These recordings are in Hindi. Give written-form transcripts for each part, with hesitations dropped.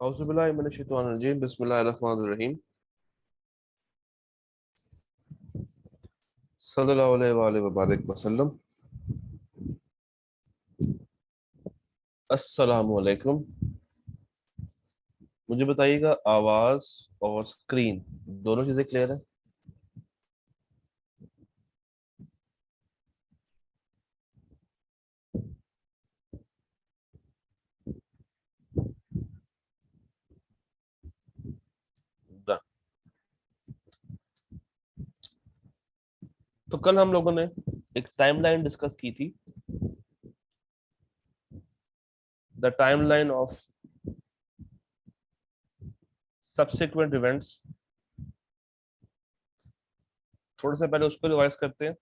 औज़ुबिल्लाहि मिनश्शैतानिर्रजीम बिस्मिल्लाहिर्रहमानिर्रहीम सल्लल्लाहु अलैहि व बारिक वसल्लम। अस्सलामु अलैकुम। मुझे बताइएगा, आवाज और स्क्रीन दोनों चीजें क्लियर है? दा। तो कल हम लोगों ने एक टाइमलाइन डिस्कस की थी, the timeline of subsequent events. थोड़ा सा पहले उसको रिवाइज करते हैं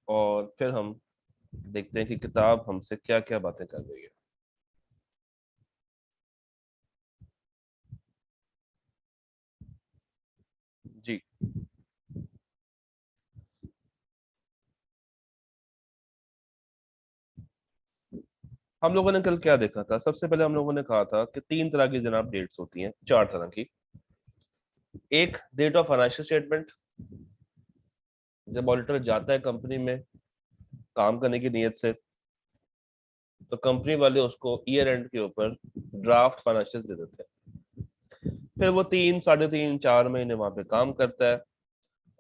और फिर हम देखते हैं कि किताब हमसे क्या क्या बातें कर रही है। जी, हम लोगों ने कल क्या देखा था? सबसे पहले हम लोगों ने कहा था कि तीन तरह की जनाब डेट्स होती हैं, चार तरह की। एक, डेट ऑफ फाइनेंशियल स्टेटमेंट, जब ऑडिटर जाता है कंपनी में काम करने की नीयत से, तो कंपनी वाले उसको ईयर एंड के ऊपर ड्राफ्ट फाइनेंशियल दे देते हैं। फिर वो 3, 3.5, 4 महीने वहां पे काम करता है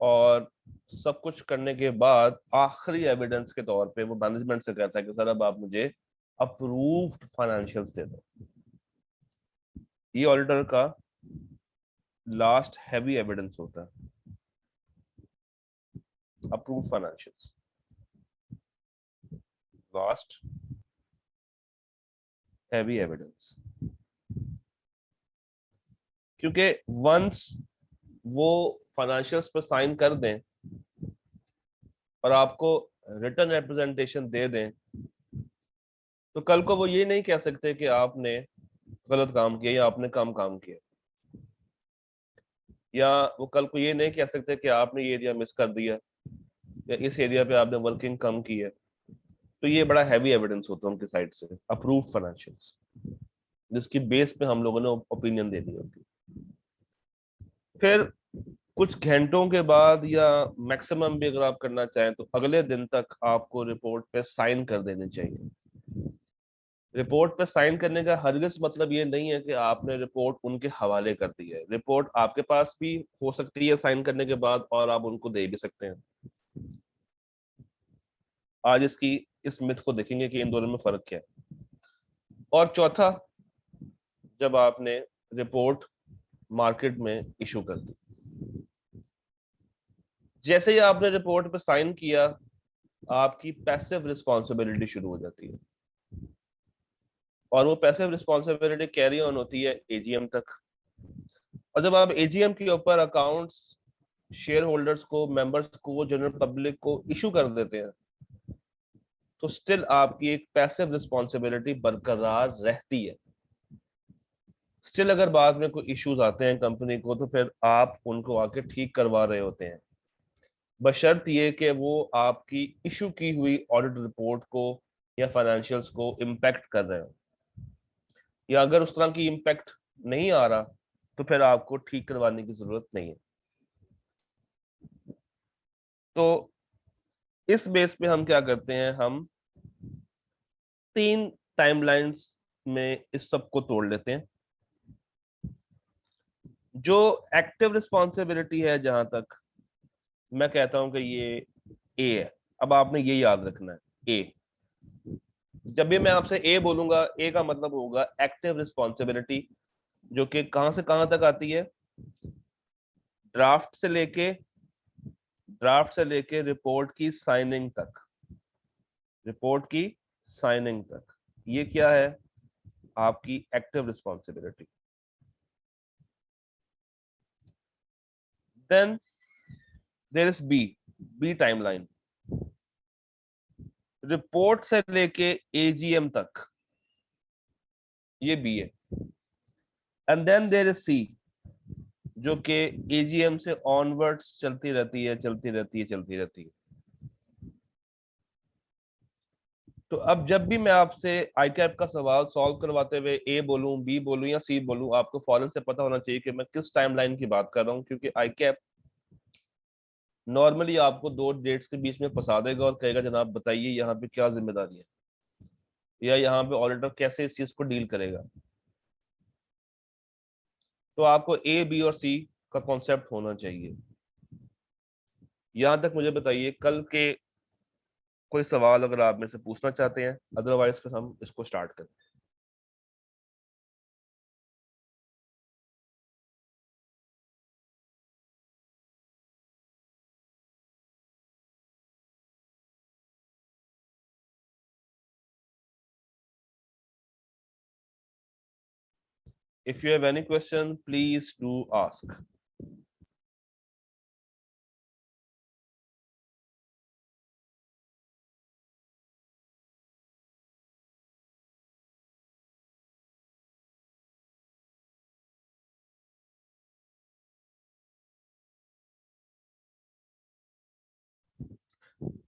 और सब कुछ करने के बाद आखिरी एविडेंस के तौर पे वो मैनेजमेंट से कहता है कि सर अब आप मुझे अप्रूव्ड फाइनेंशियल्स दे दो। ये ऑडिटर का लास्ट हैवी एविडेंस होता है, approved financials, last heavy evidence. क्योंकि वंस वो फाइनेंशियल्स पर साइन कर दें और आपको रिटर्न रिप्रेजेंटेशन दे दें, तो कल को वो ये नहीं कह सकते कि आपने गलत काम किया या आपने कम काम किया, या वो कल को ये नहीं कह सकते कि आपने ये एरिया मिस कर दिया या इस एरिया पे आपने वर्किंग कम की है। तो ये बड़ा हैवी एविडेंस होता है उनकी साइड से, अप्रूव फाइनेंशियल्स, जिसकी बेस पे हम लोगों ने ओपिनियन देनी होती है। फिर कुछ घंटों के बाद या मैक्सिमम भी अगर आप करना चाहें तो अगले दिन तक आपको रिपोर्ट पे साइन कर देने चाहिए। रिपोर्ट पे साइन करने का हरगिज मतलब ये नहीं है कि आपने रिपोर्ट उनके हवाले कर दी है। रिपोर्ट आपके पास भी हो सकती है साइन करने के बाद और आप उनको दे भी सकते हैं। आज इसकी इस मिथ को देखेंगे कि इन दोनों में फर्क क्या है। और चौथा, जब आपने रिपोर्ट मार्केट में इशू कर दी, जैसे ही आपने रिपोर्ट पे साइन किया, आपकी पैसिव रिस्पॉन्सिबिलिटी शुरू हो जाती है और वो पैसिव रिस्पॉन्सिबिलिटी कैरी ऑन होती है एजीएम तक। और जब आप एजीएम के ऊपर अकाउंट्स शेयर होल्डर्स को, मेंबर्स को, जनरल पब्लिक को इशू कर देते हैं, तो स्टिल आपकी एक पैसिव रिस्पॉन्सिबिलिटी बरकरार रहती है। स्टिल अगर बाद में कोई इश्यूज आते हैं कंपनी को, तो फिर आप उनको आके ठीक करवा रहे होते हैं, बशर्त ये कि वो आपकी इशू की हुई ऑडिट रिपोर्ट को या फाइनेंशियल्स को इम्पैक्ट कर रहे हो। या अगर उस तरह की इम्पैक्ट नहीं आ रहा, तो फिर आपको ठीक करवाने की जरूरत नहीं है। तो इस बेस पे हम क्या करते हैं, हम तीन टाइमलाइंस में इस सब को तोड़ लेते हैं। जो एक्टिव रिस्पॉन्सिबिलिटी है, जहां तक मैं कहता हूं कि ये ए है। अब आपने ये याद रखना है, ए। जब भी मैं आपसे ए बोलूंगा, ए का मतलब होगा एक्टिव रिस्पॉन्सिबिलिटी, जो कि कहां से कहां तक आती है? ड्राफ्ट से लेके रिपोर्ट की साइनिंग तक। रिपोर्ट की साइनिंग तक ये क्या है? आपकी active responsibility. Then there is B, B timeline, report से लेके एजीएम तक, ये बी है। And then there is C, जो कि एजीएम से ऑनवर्ड्स चलती रहती है, चलती रहती है, चलती रहती है। तो अब जब भी मैं आपसे आई कैप का सवाल सॉल्व करवाते हुए ए बोलूं, बी बोलूं या सी बोलूं, आपको फौरन से पता होना चाहिए कि मैं किस टाइमलाइन की बात कर रहा हूं, क्योंकि आई कैप नॉर्मली आपको दो डेट्स के बीच में फंसा देगा और कहेगा जनाब बताइए यहाँ पे क्या जिम्मेदारी है, या यहाँ पे ऑडिटर कैसे इस चीज को डील करेगा। तो आपको ए, बी और सी का कॉन्सेप्ट होना चाहिए। यहां तक मुझे बताइए, कल के कोई सवाल अगर आप मेरे से पूछना चाहते हैं, अदरवाइज फिर हम इसको स्टार्ट करें। If you have any question please do ask.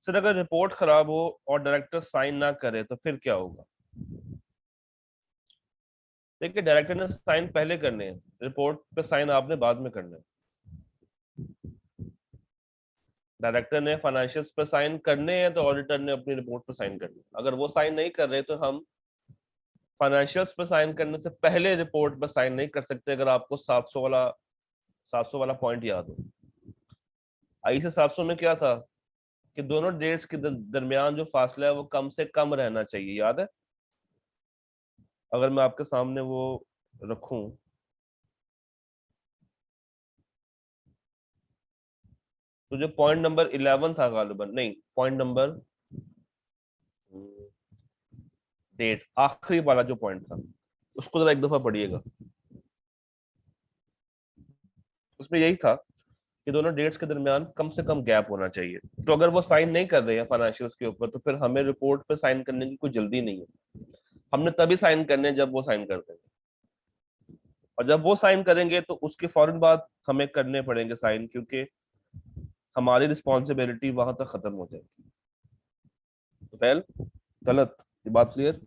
Sir अगर रिपोर्ट खराब हो और डायरेक्टर साइन ना करे तो फिर क्या होगा? देखिए, डायरेक्टर ने साइन पहले करने हैं, रिपोर्ट पे साइन आपने बाद में करना है। डायरेक्टर ने फाइनेंशियल्स पे साइन करने हैं तो ऑडिटर ने अपनी रिपोर्ट पे साइन करनी है। अगर वो साइन नहीं कर रहे तो हम फाइनेंशियल्स पे साइन करने से पहले रिपोर्ट पे साइन नहीं कर सकते। अगर आपको 700 वाला पॉइंट याद हो, आई से 700 में क्या था कि दोनों डेट्स के दरमियान जो फासला है वो कम से कम रहना चाहिए, याद है? अगर मैं आपके सामने वो रखूं, तो जो पॉइंट नंबर 11 था, गालिबन नहीं, पॉइंट नंबर डेट आखिरी वाला जो पॉइंट था, उसको जरा एक दफा पढ़िएगा। उसमें यही था कि दोनों डेट्स के दरमियान कम से कम गैप होना चाहिए। तो अगर वो साइन नहीं कर रहे हैं फाइनेंशियल्स के ऊपर, तो फिर हमें रिपोर्ट पे साइन करने की कोई जल्दी नहीं है। हमने तभी साइन करने हैं जब वो साइन कर देंगे, और जब वो साइन करेंगे तो उसके फौरन बाद हमें करने पड़ेंगे साइन, क्योंकि हमारी रिस्पॉन्सिबिलिटी वहां तक खत्म हो जाएगी। तो फैल गलत, ये बात क्लियर?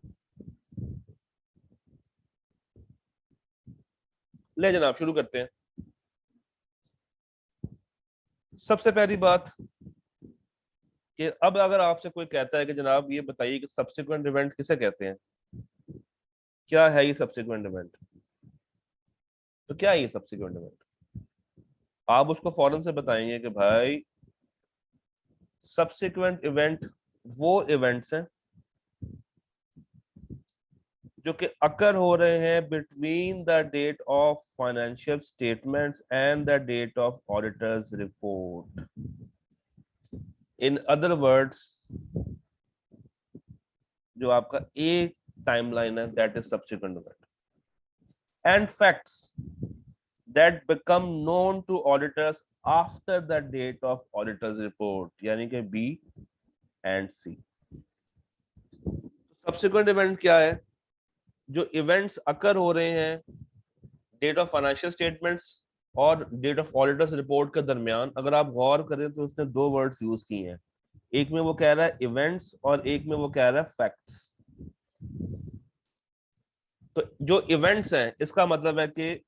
ले जनाब, शुरू करते हैं। सबसे पहली बात कि अब अगर आपसे कोई कहता है कि जनाब ये बताइए कि सब्सिक्वेंट इवेंट किसे कहते हैं, क्या है ये सब्सिक्वेंट इवेंट, तो क्या है ये सब्सिक्वेंट इवेंट? आप उसको फौरन से बताएंगे कि भाई सब्सिक्वेंट इवेंट वो इवेंट्स हैं जो कि अकर हो रहे हैं between the date of financial statements and the date of auditors report. In other words, जो आपका ए टाइमलाइन है, that is subsequent event. And facts that become known to auditors after the date of auditor's report, यानी कि B and C. Subsequent event क्या है? जो इवेंट्स अकर हो रहे हैं डेट ऑफ फाइनेंशियल स्टेटमेंट्स और डेट ऑफ ऑडिटर्स रिपोर्ट के दरमियान। अगर आप गौर करें तो उसने दो वर्ड्स यूज किए हैं, एक में वो कह रहा है इवेंट्स और एक में वो कह रहा है फैक्ट्स। तो जो इवेंट्स हैं, इसका मतलब है कि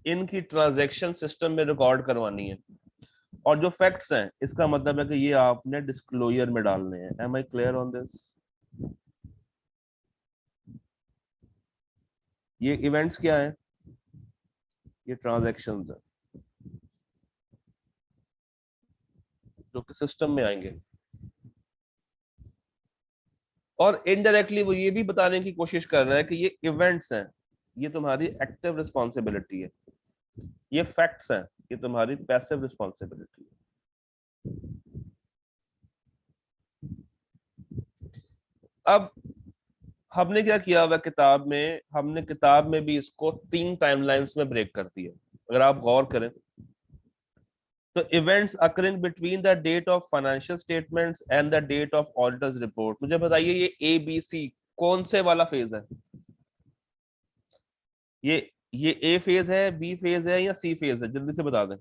इनकी ट्रांजैक्शन सिस्टम में रिकॉर्ड करवानी है, और जो फैक्ट्स हैं इसका मतलब है कि ये आपने डिस्क्लोजर में डालने हैं। Am I clear on this? ये इवेंट्स क्या है? ये ट्रांजैक्शंस हैं जो कि सिस्टम में आएंगे, और इनडायरेक्टली वो ये भी बताने की कोशिश कर रहा है कि ये इवेंट्स हैं, ये तुम्हारी एक्टिव रिस्पॉन्सिबिलिटी है, ये फैक्ट्स हैं, ये तुम्हारी पैसिव रिस्पॉन्सिबिलिटी है। अब हमने क्या किया हुआ किताब में, हमने किताब में भी इसको तीन टाइमलाइंस में ब्रेक कर दिया। अगर आप गौर करें तो events occurring between the date of financial statements and the date of auditors report. मुझे बताइए ये ए बी सी कौन से वाला फेज है? ये ये ए फेज है, बी फेज है या सी फेज है? जल्दी से बता दें।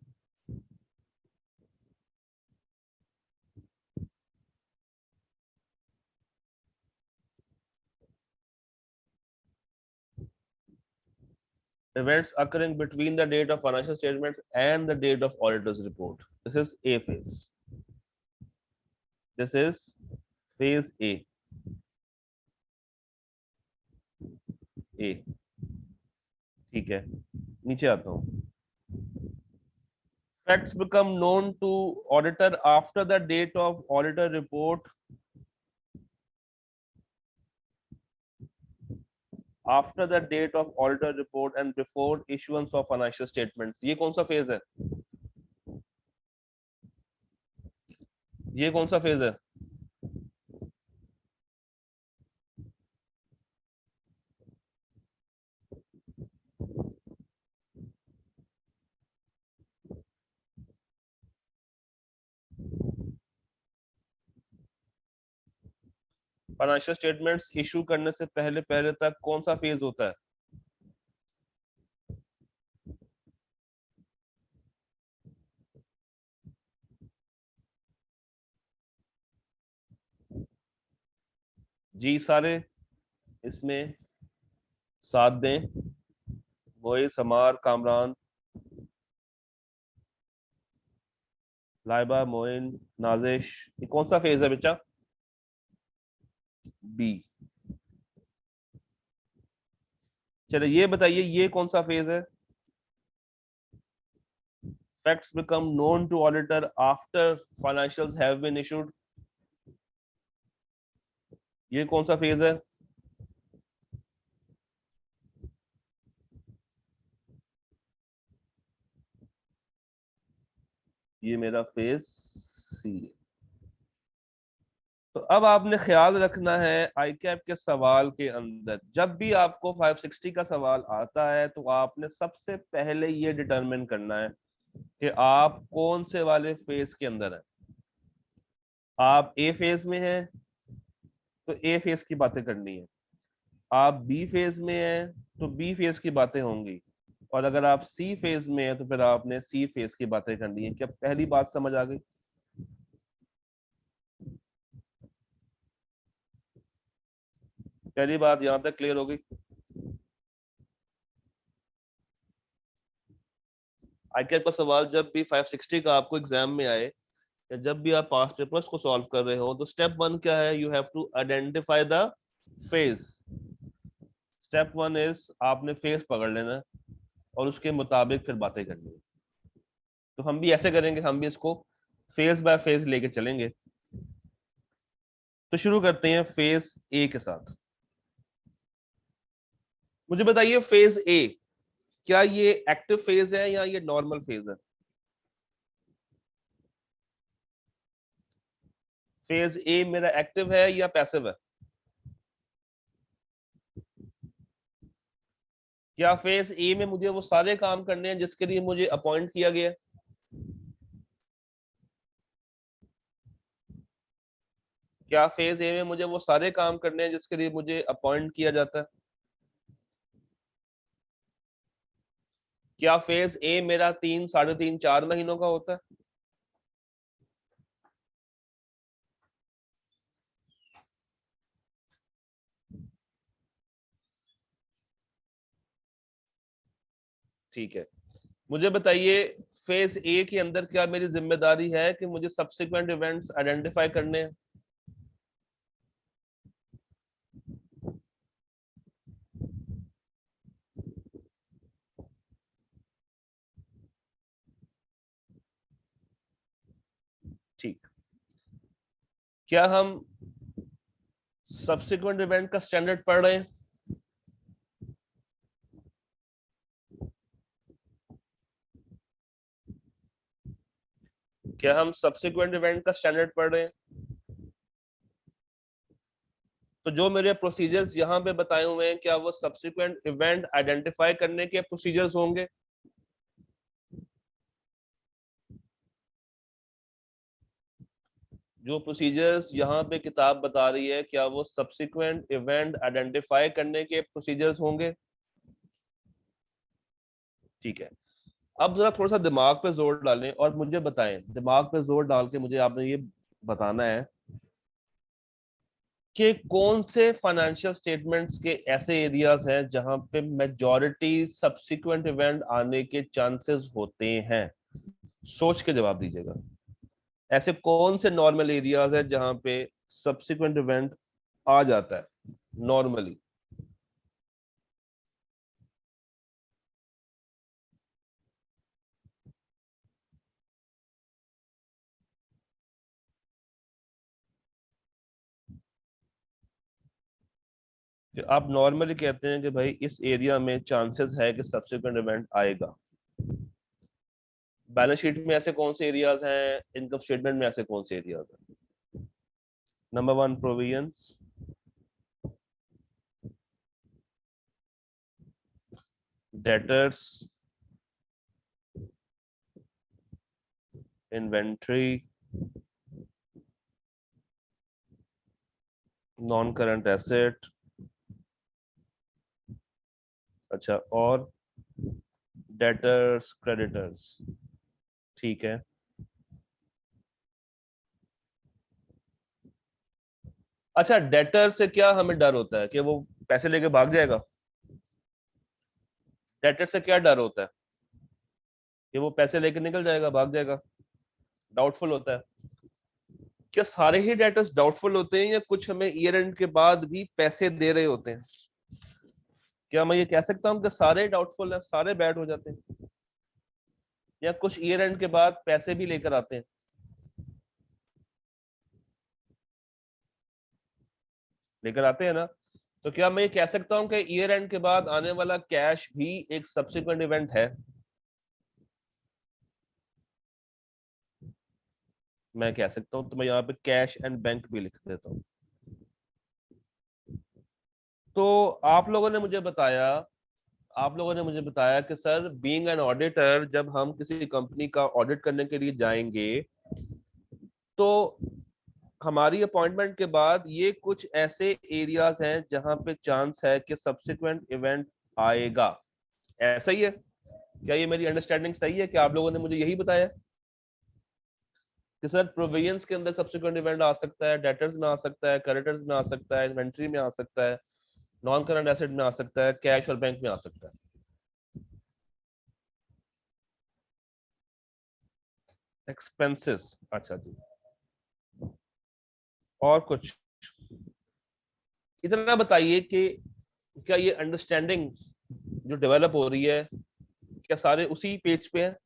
Events occurring between the date of financial statements and the date of auditor's report. This is A phase. This is phase A. A, ठीक है, नीचे आता हूं. Facts become known to auditor after the date of auditor report. After the date of auditor report and before issuance of financial statements. ये कौन सा फेज है? ये कौन सा फेज है? फाइनेंशियल स्टेटमेंट्स इशू करने से पहले पहले तक कौन सा फेज होता है? जी सारे इसमें साथ दें. मोए, समार, कामरान, लाइबा, मोइन, नाजिश. ये कौन सा फेज है बच्चा? बी. चलो ये बताइए ये कौन सा फेज है? Facts become known to auditor after financials have been issued. ये कौन सा फेज है? ये मेरा फेज सी. तो अब आपने ख्याल रखना है आई कैप के सवाल के अंदर जब भी आपको 560 का सवाल आता है तो आपने सबसे पहले ये डिटरमिन करना है कि आप कौन से वाले फेज के अंदर है. आप ए फेज में हैं तो ए फेज की बातें करनी है. आप बी फेज में हैं तो बी फेज की बातें होंगी. और अगर आप सी फेज में हैं तो फिर आपने सी फेज की बातें करनी है. क्या पहली बात समझ आ गई? पहली बात यहां तक क्लियर हो गई? आईकैप का सवाल जब भी 560 का आपको एग्जाम में आए या जब भी आप पास्ट पेपर्स को सॉल्व कर रहे हो तो स्टेप वन क्या है? You have to identify the phase. Step one is आपने फेज पकड़ लेना है और उसके मुताबिक फिर बातें करनी है. तो हम भी ऐसे करेंगे, हम भी इसको फेज बाय फेज लेके चलेंगे. तो शुरू करते हैं फेज ए के साथ. मुझे बताइए फेज ए क्या ये एक्टिव फेज है या ये नॉर्मल फेज है? फेज ए मेरा एक्टिव है या पैसिव है? क्या फेज ए में मुझे वो सारे काम करने हैं जिसके लिए मुझे अपॉइंट किया गया? क्या फेज ए में मुझे वो सारे काम करने हैं जिसके लिए मुझे अपॉइंट किया जाता है? क्या फेज ए मेरा 3, 3.5, 4 महीनों का होता है? ठीक है. मुझे बताइए फेज ए के अंदर क्या मेरी जिम्मेदारी है कि मुझे सब्सिक्वेंट इवेंट्स आइडेंटिफाई करने हैं? ठीक. क्या हम सब्सिक्वेंट इवेंट का स्टैंडर्ड पढ़ रहे हैं? क्या हम सब्सिक्वेंट इवेंट का स्टैंडर्ड पढ़ रहे हैं? तो जो मेरे प्रोसीजर्स यहाँ पे बताए हुए हैं क्या वो सब्सिक्वेंट इवेंट आइडेंटिफाई करने के प्रोसीजर्स होंगे? जो प्रोसीजर्स यहाँ पे किताब बता रही है क्या वो सब्सिक्वेंट इवेंट आइडेंटिफाई करने के प्रोसीजर्स होंगे? ठीक है. अब जरा थोड़ा सा दिमाग पे जोर डालें और मुझे बताएं, दिमाग पे जोर डाल के मुझे आपने ये बताना है कि कौन से फाइनेंशियल स्टेटमेंट्स के ऐसे एरियाज हैं जहां पे मेजॉरिटी सब्सिक्वेंट इवेंट आने के चांसेस होते हैं। सोच के जवाब दीजिएगा। ऐसे कौन से नॉर्मल एरियाज हैं जहां पे सब्सिक्वेंट इवेंट आ जाता है नॉर्मली। कि आप नॉर्मली कहते हैं कि भाई इस एरिया में चांसेस है कि सब्सिक्वेंट इवेंट आएगा। बैलेंस शीट में ऐसे कौन से एरियाज हैं, इनकम स्टेटमेंट में ऐसे कौन से एरियाज हैं। Number one, provisions, debtors, inventory, non current asset. अच्छा, और डेटर्स, क्रेडिटर्स। ठीक है। अच्छा, डेटर से क्या हमें डर होता है कि वो पैसे लेके भाग जाएगा। डेटर से क्या डर होता है कि वो पैसे लेके निकल जाएगा, भाग जाएगा। डाउटफुल होता है। क्या सारे ही डेटर्स डाउटफुल होते हैं या कुछ हमें ईयर एंड के बाद भी पैसे दे रहे होते हैं। क्या मैं ये कह सकता हूँ कि सारे डाउटफुल है, सारे बैड हो जाते हैं, या कुछ ईयर एंड के बाद पैसे भी लेकर आते हैं। लेकर आते हैं ना। तो क्या मैं ये कह सकता हूँ कि ईयर एंड के बाद आने वाला कैश भी एक सब्सिक्वेंट इवेंट है। मैं कह सकता हूँ, तो मैं यहाँ पे कैश एंड बैंक भी लिख देता हूँ। तो आप लोगों ने मुझे बताया आप लोगों ने मुझे बताया कि सर, बीइंग एन ऑडिटर, जब हम किसी कंपनी का ऑडिट करने के लिए जाएंगे तो हमारी अपॉइंटमेंट के बाद ये कुछ ऐसे एरियाज हैं जहां पे चांस है कि सब्सिक्वेंट इवेंट आएगा। ऐसा ही है? क्या ये मेरी अंडरस्टैंडिंग सही है कि आप लोगों ने मुझे यही बताया कि सर प्रोविजंस के अंदर सब्सिक्वेंट इवेंट आ सकता है, डेटर्स में आ सकता है, क्रेडिटर्स में आ सकता है, इन्वेंट्री में आ सकता है, नॉन करंट एसेट में आ सकता है, कैश और बैंक में आ सकता है। एक्सपेंसेस, अच्छा जी। और कुछ इतना बताइए कि क्या ये अंडरस्टैंडिंग जो डेवलप हो रही है, क्या सारे उसी पेज पे हैं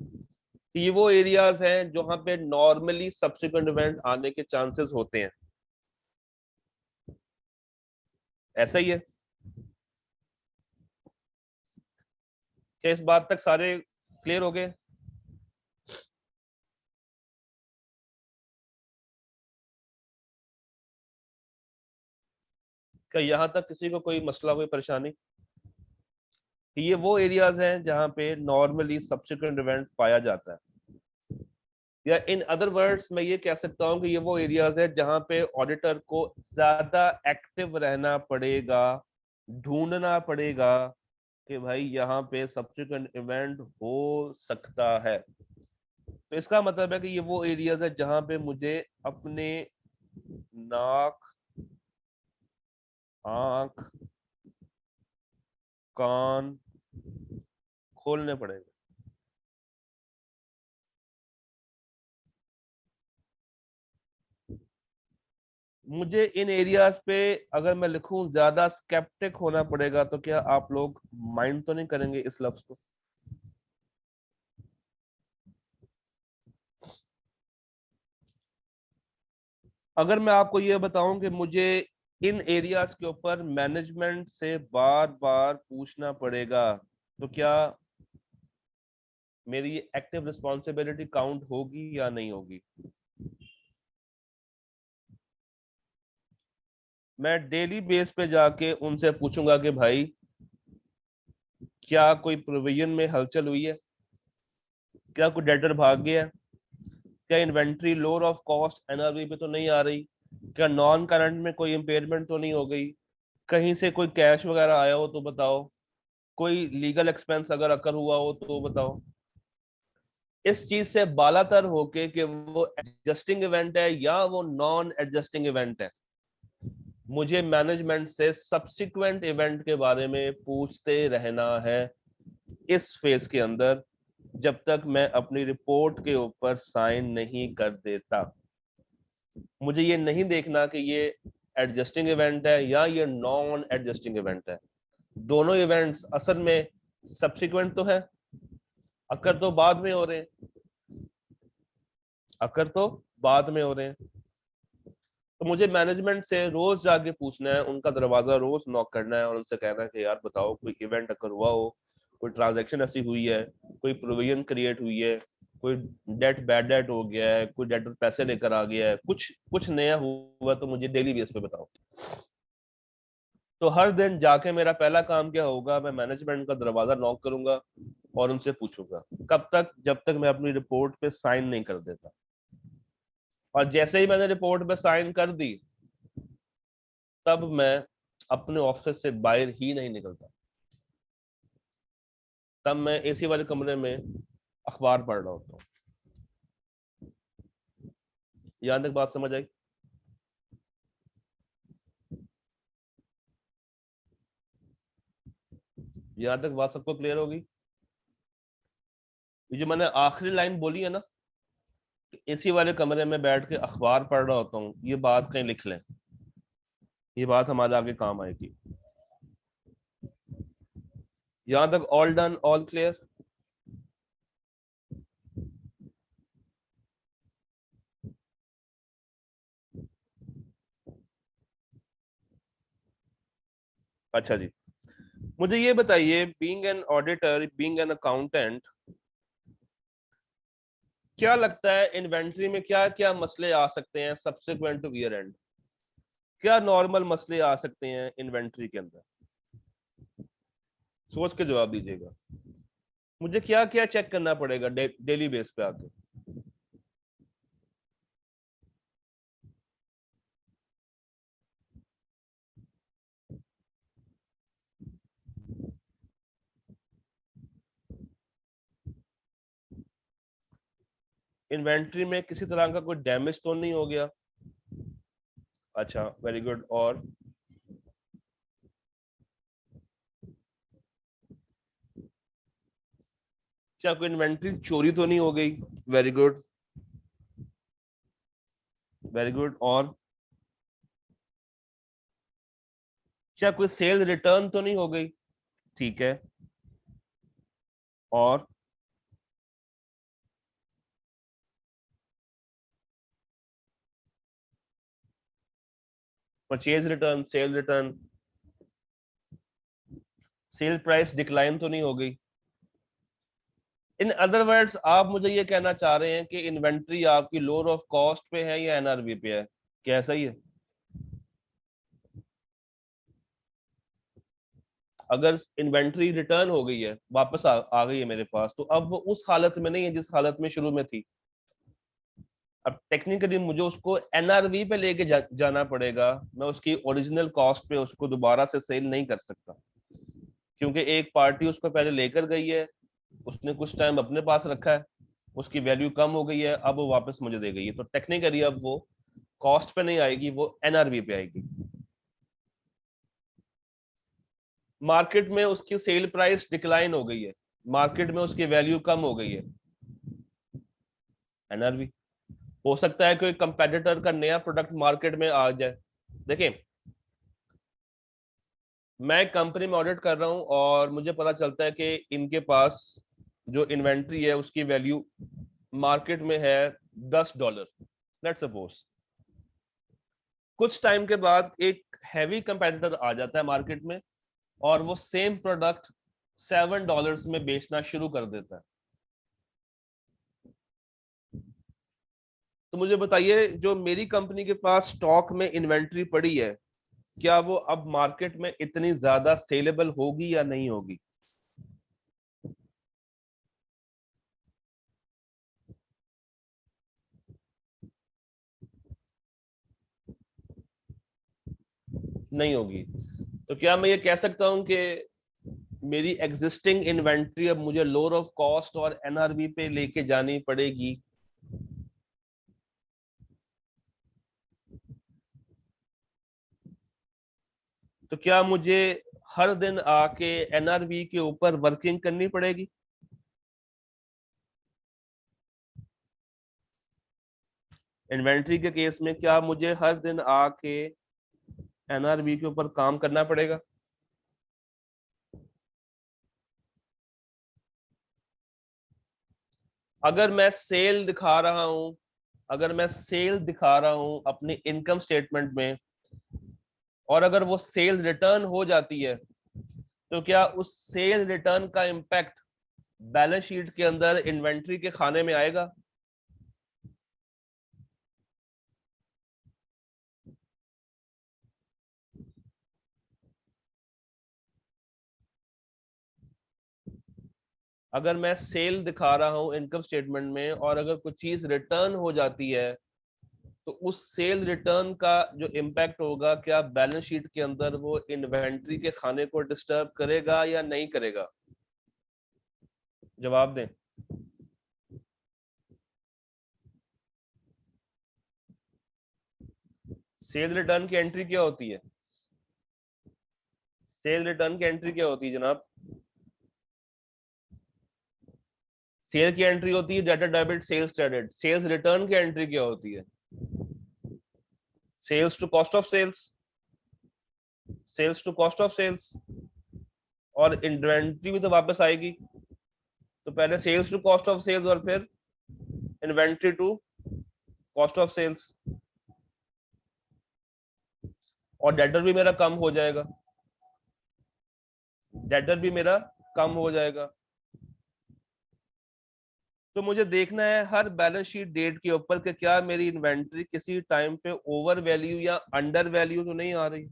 कि ये वो एरियाज हैं जहां पे नॉर्मली सब्सिक्वेंट इवेंट आने के चांसेस होते हैं। ऐसा ही है? क्या इस बात तक सारे क्लियर हो गए? क्या यहां तक किसी को कोई मसला, कोई परेशानी कि ये वो एरियाज हैं जहां पे नॉर्मली सब्सिक्वेंट इवेंट पाया जाता है। या इन अदर वर्ड्स मैं ये कह सकता हूं कि ये वो एरियाज है जहां पे ऑडिटर को ज्यादा एक्टिव रहना पड़ेगा, ढूंढना पड़ेगा कि भाई यहाँ पे सब्सिक्वेंट इवेंट हो सकता है। तो इसका मतलब है कि ये वो एरियाज है जहां पे मुझे अपने नाक, आंख, कान खोलने पड़ेंगे। मुझे इन एरियाज पे अगर मैं लिखूं ज्यादा स्केप्टिक होना पड़ेगा, तो क्या आप लोग माइंड तो नहीं करेंगे इस लफ्ज को? अगर मैं आपको ये बताऊं कि मुझे इन एरियाज के ऊपर मैनेजमेंट से बार बार पूछना पड़ेगा, तो क्या मेरी एक्टिव रिस्पॉन्सिबिलिटी काउंट होगी या नहीं होगी? मैं डेली बेस पे जाके उनसे पूछूंगा कि भाई क्या कोई प्रोविजन में हलचल हुई है, क्या कोई डेटर भाग गया है, क्या inventory lower of cost NRV पे तो नहीं आ रही, क्या नॉन करंट में कोई इम्पेयरमेंट तो नहीं हो गई, कहीं से कोई कैश वगैरह आया हो तो बताओ, कोई लीगल एक्सपेंस अगर अकर हुआ हो तो बताओ। इस चीज से बालातर होके कि वो एडजस्टिंग इवेंट है या वो नॉन एडजस्टिंग इवेंट है, मुझे मैनेजमेंट से सब्सिक्वेंट इवेंट के बारे में पूछते रहना है इस फेज के अंदर, जब तक मैं अपनी रिपोर्ट के ऊपर साइन नहीं कर देता। मुझे ये नहीं देखना कि ये एडजस्टिंग इवेंट है या ये नॉन एडजस्टिंग इवेंट है। दोनों इवेंट्स असल में सब्सिक्वेंट तो है, अकर तो बाद में हो रहे हैं, अकर तो बाद में हो रहे हैं। तो मुझे मैनेजमेंट से रोज जाके पूछना है, उनका दरवाजा रोज नॉक करना है और उनसे कहना है कि यार बताओ कोई इवेंट अकर हुआ हो, कोई ट्रांजैक्शन ऐसी हुई है, कोई प्रोविजन क्रिएट हुई है, कोई डेट बैड डेट हो गया है, कोई डेटर पैसे लेकर आ गया है, कुछ कुछ नया हुआ तो मुझे डेली बेस पे बताओ। तो हर दिन जाके मेरा पहला काम क्या होगा, मैं मैनेजमेंट का दरवाजा नॉक करूंगा और उनसे पूछूंगा। कब तक? जब तक मैं अपनी रिपोर्ट पे साइन नहीं कर देता। और जैसे ही मैंने रिपोर्ट पे साइन कर दी, तब मैं अपने ऑफिस से बाहर ही नहीं निकलता। तब मैं एसी वाले कमरे में अखबार पढ़ रहा होता हूँ। यहां तक बात समझ आई? यहां तक बात सबको क्लियर होगी? ये जो मैंने आखिरी लाइन बोली है ना, एसी वाले कमरे में बैठ के अखबार पढ़ रहा होता हूँ, ये बात कहीं लिख लें, ये बात हमारे आगे काम आएगी। यहां तक ऑल डन, ऑल क्लियर? अच्छा जी, मुझे ये बताइए, being an auditor, being an accountant, क्या लगता है इन्वेंट्री में क्या क्या मसले आ सकते हैं सब्सिक्वेंट टू ईयर एंड? क्या नॉर्मल मसले आ सकते हैं इन्वेंट्री के अंदर? सोच के जवाब दीजिएगा। मुझे क्या क्या चेक करना पड़ेगा डेली बेस पे आके? इन्वेंट्री में किसी तरह का कोई डैमेज तो नहीं हो गया? अच्छा, वेरी गुड। और क्या कोई इन्वेंट्री चोरी तो नहीं हो गई? Very good, very good. और क्या कोई सेल रिटर्न तो नहीं हो गई? ठीक है। और purchase return, cell return, sale price decline तो नहीं हो गई? इन अदर वर्ड्स आप मुझे ये कहना चाह रहे हैं कि इन्वेंट्री आपकी लोअर ऑफ कॉस्ट पे है या एनआरवी पे है? क्या सही है? अगर इन्वेंट्री रिटर्न हो गई है, वापस आ गई है मेरे पास, तो अब वो उस हालत में नहीं है जिस हालत में शुरू में थी। अब टेक्निकली मुझे उसको एनआरवी पे लेके जाना पड़ेगा। मैं उसकी ओरिजिनल कॉस्ट पे उसको दोबारा से सेल नहीं कर सकता, क्योंकि एक पार्टी उसको पहले लेकर गई है, उसने कुछ टाइम अपने पास रखा है, उसकी वैल्यू कम हो गई है, अब वो वापस मुझे दे गई है, तो टेक्निकली अब वो कॉस्ट पे नहीं आएगी, वो एनआरवी पे आएगी। मार्केट में उसकी सेल प्राइस डिक्लाइन हो गई है, मार्केट में उसकी वैल्यू कम हो गई है, एनआरवी। हो सकता है कोई कंपेटिटर का नया प्रोडक्ट मार्केट में आ जाए। देखिए, मैं कंपनी में ऑडिट कर रहा हूं और मुझे पता चलता है कि इनके पास जो इन्वेंट्री है उसकी वैल्यू मार्केट में है $10, लेट्स सपोज। कुछ टाइम के बाद एक हैवी कंपेटिटर आ जाता है मार्केट में और वो सेम प्रोडक्ट $7 में बेचना शुरू कर देता है। तो मुझे बताइए, जो मेरी कंपनी के पास स्टॉक में इन्वेंट्री पड़ी है, क्या वो अब मार्केट में इतनी ज्यादा सेलेबल होगी या नहीं होगी? नहीं होगी। तो क्या मैं ये कह सकता हूं कि मेरी एग्जिस्टिंग इन्वेंट्री अब मुझे लोअर ऑफ कॉस्ट और एनआरवी पे लेके जानी पड़ेगी? तो क्या मुझे हर दिन आके एनआरवी के ऊपर वर्किंग करनी पड़ेगी? इन्वेंट्री के केस में क्या मुझे हर दिन आके एनआरवी के ऊपर काम करना पड़ेगा? अगर मैं सेल दिखा रहा हूं, अगर मैं सेल दिखा रहा हूं अपनी इनकम स्टेटमेंट में, और अगर वो सेल रिटर्न हो जाती है, तो क्या उस सेल रिटर्न का इम्पैक्ट बैलेंस शीट के अंदर इन्वेंट्री के खाने में आएगा? अगर मैं सेल दिखा रहा हूं इनकम स्टेटमेंट में और अगर कुछ चीज रिटर्न हो जाती है, तो उस सेल रिटर्न का जो इम्पैक्ट होगा, क्या बैलेंस शीट के अंदर वो इन्वेंट्री के खाने को डिस्टर्ब करेगा या नहीं करेगा? जवाब दें। सेल रिटर्न की एंट्री क्या होती है? सेल रिटर्न की एंट्री क्या होती है जनाब? सेल की एंट्री होती है debtor debit sales credit. Sales return की एंट्री क्या होती है? Sales to cost of sales. Sales to cost of sales. और इन्वेंट्री भी तो वापस आएगी, तो पहले sales to cost of sales और फिर inventory to cost of sales. और डेटर भी मेरा कम हो जाएगा, डेटर भी मेरा कम हो जाएगा। तो मुझे देखना है हर बैलेंस शीट डेट के ऊपर कि क्या मेरी इन्वेंट्री किसी टाइम पे ओवर वैल्यू या अंडर वैल्यू तो नहीं आ रही।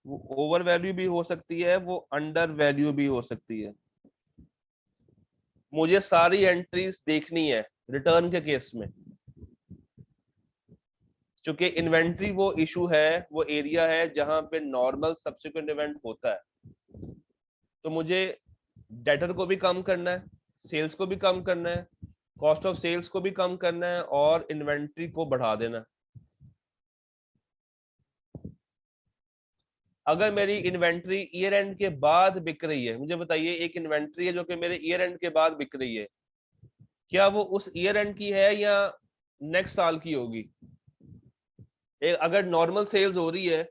वो ओवर वैल्यू भी हो सकती है, वो अंडर वैल्यू भी हो सकती है। मुझे सारी एंट्रीज देखनी है रिटर्न के केस में, क्योंकि इन्वेंट्री वो इशू है, वो एरिया है जहां पे नॉर्मल सब्सिक्वेंट इवेंट होता है। तो मुझे डेटर को भी कम करना है, सेल्स को भी कम करना है, कॉस्ट ऑफ सेल्स को भी कम करना है, और इन्वेंट्री को बढ़ा देना है। अगर मेरी इन्वेंट्री ईयर एंड के बाद बिक रही है, मुझे बताइए, एक इन्वेंट्री है जो कि मेरे ईयर एंड के बाद बिक रही है, क्या वो उस ईयर एंड की है या नेक्स्ट साल की होगी? अगर नॉर्मल सेल्स हो रही है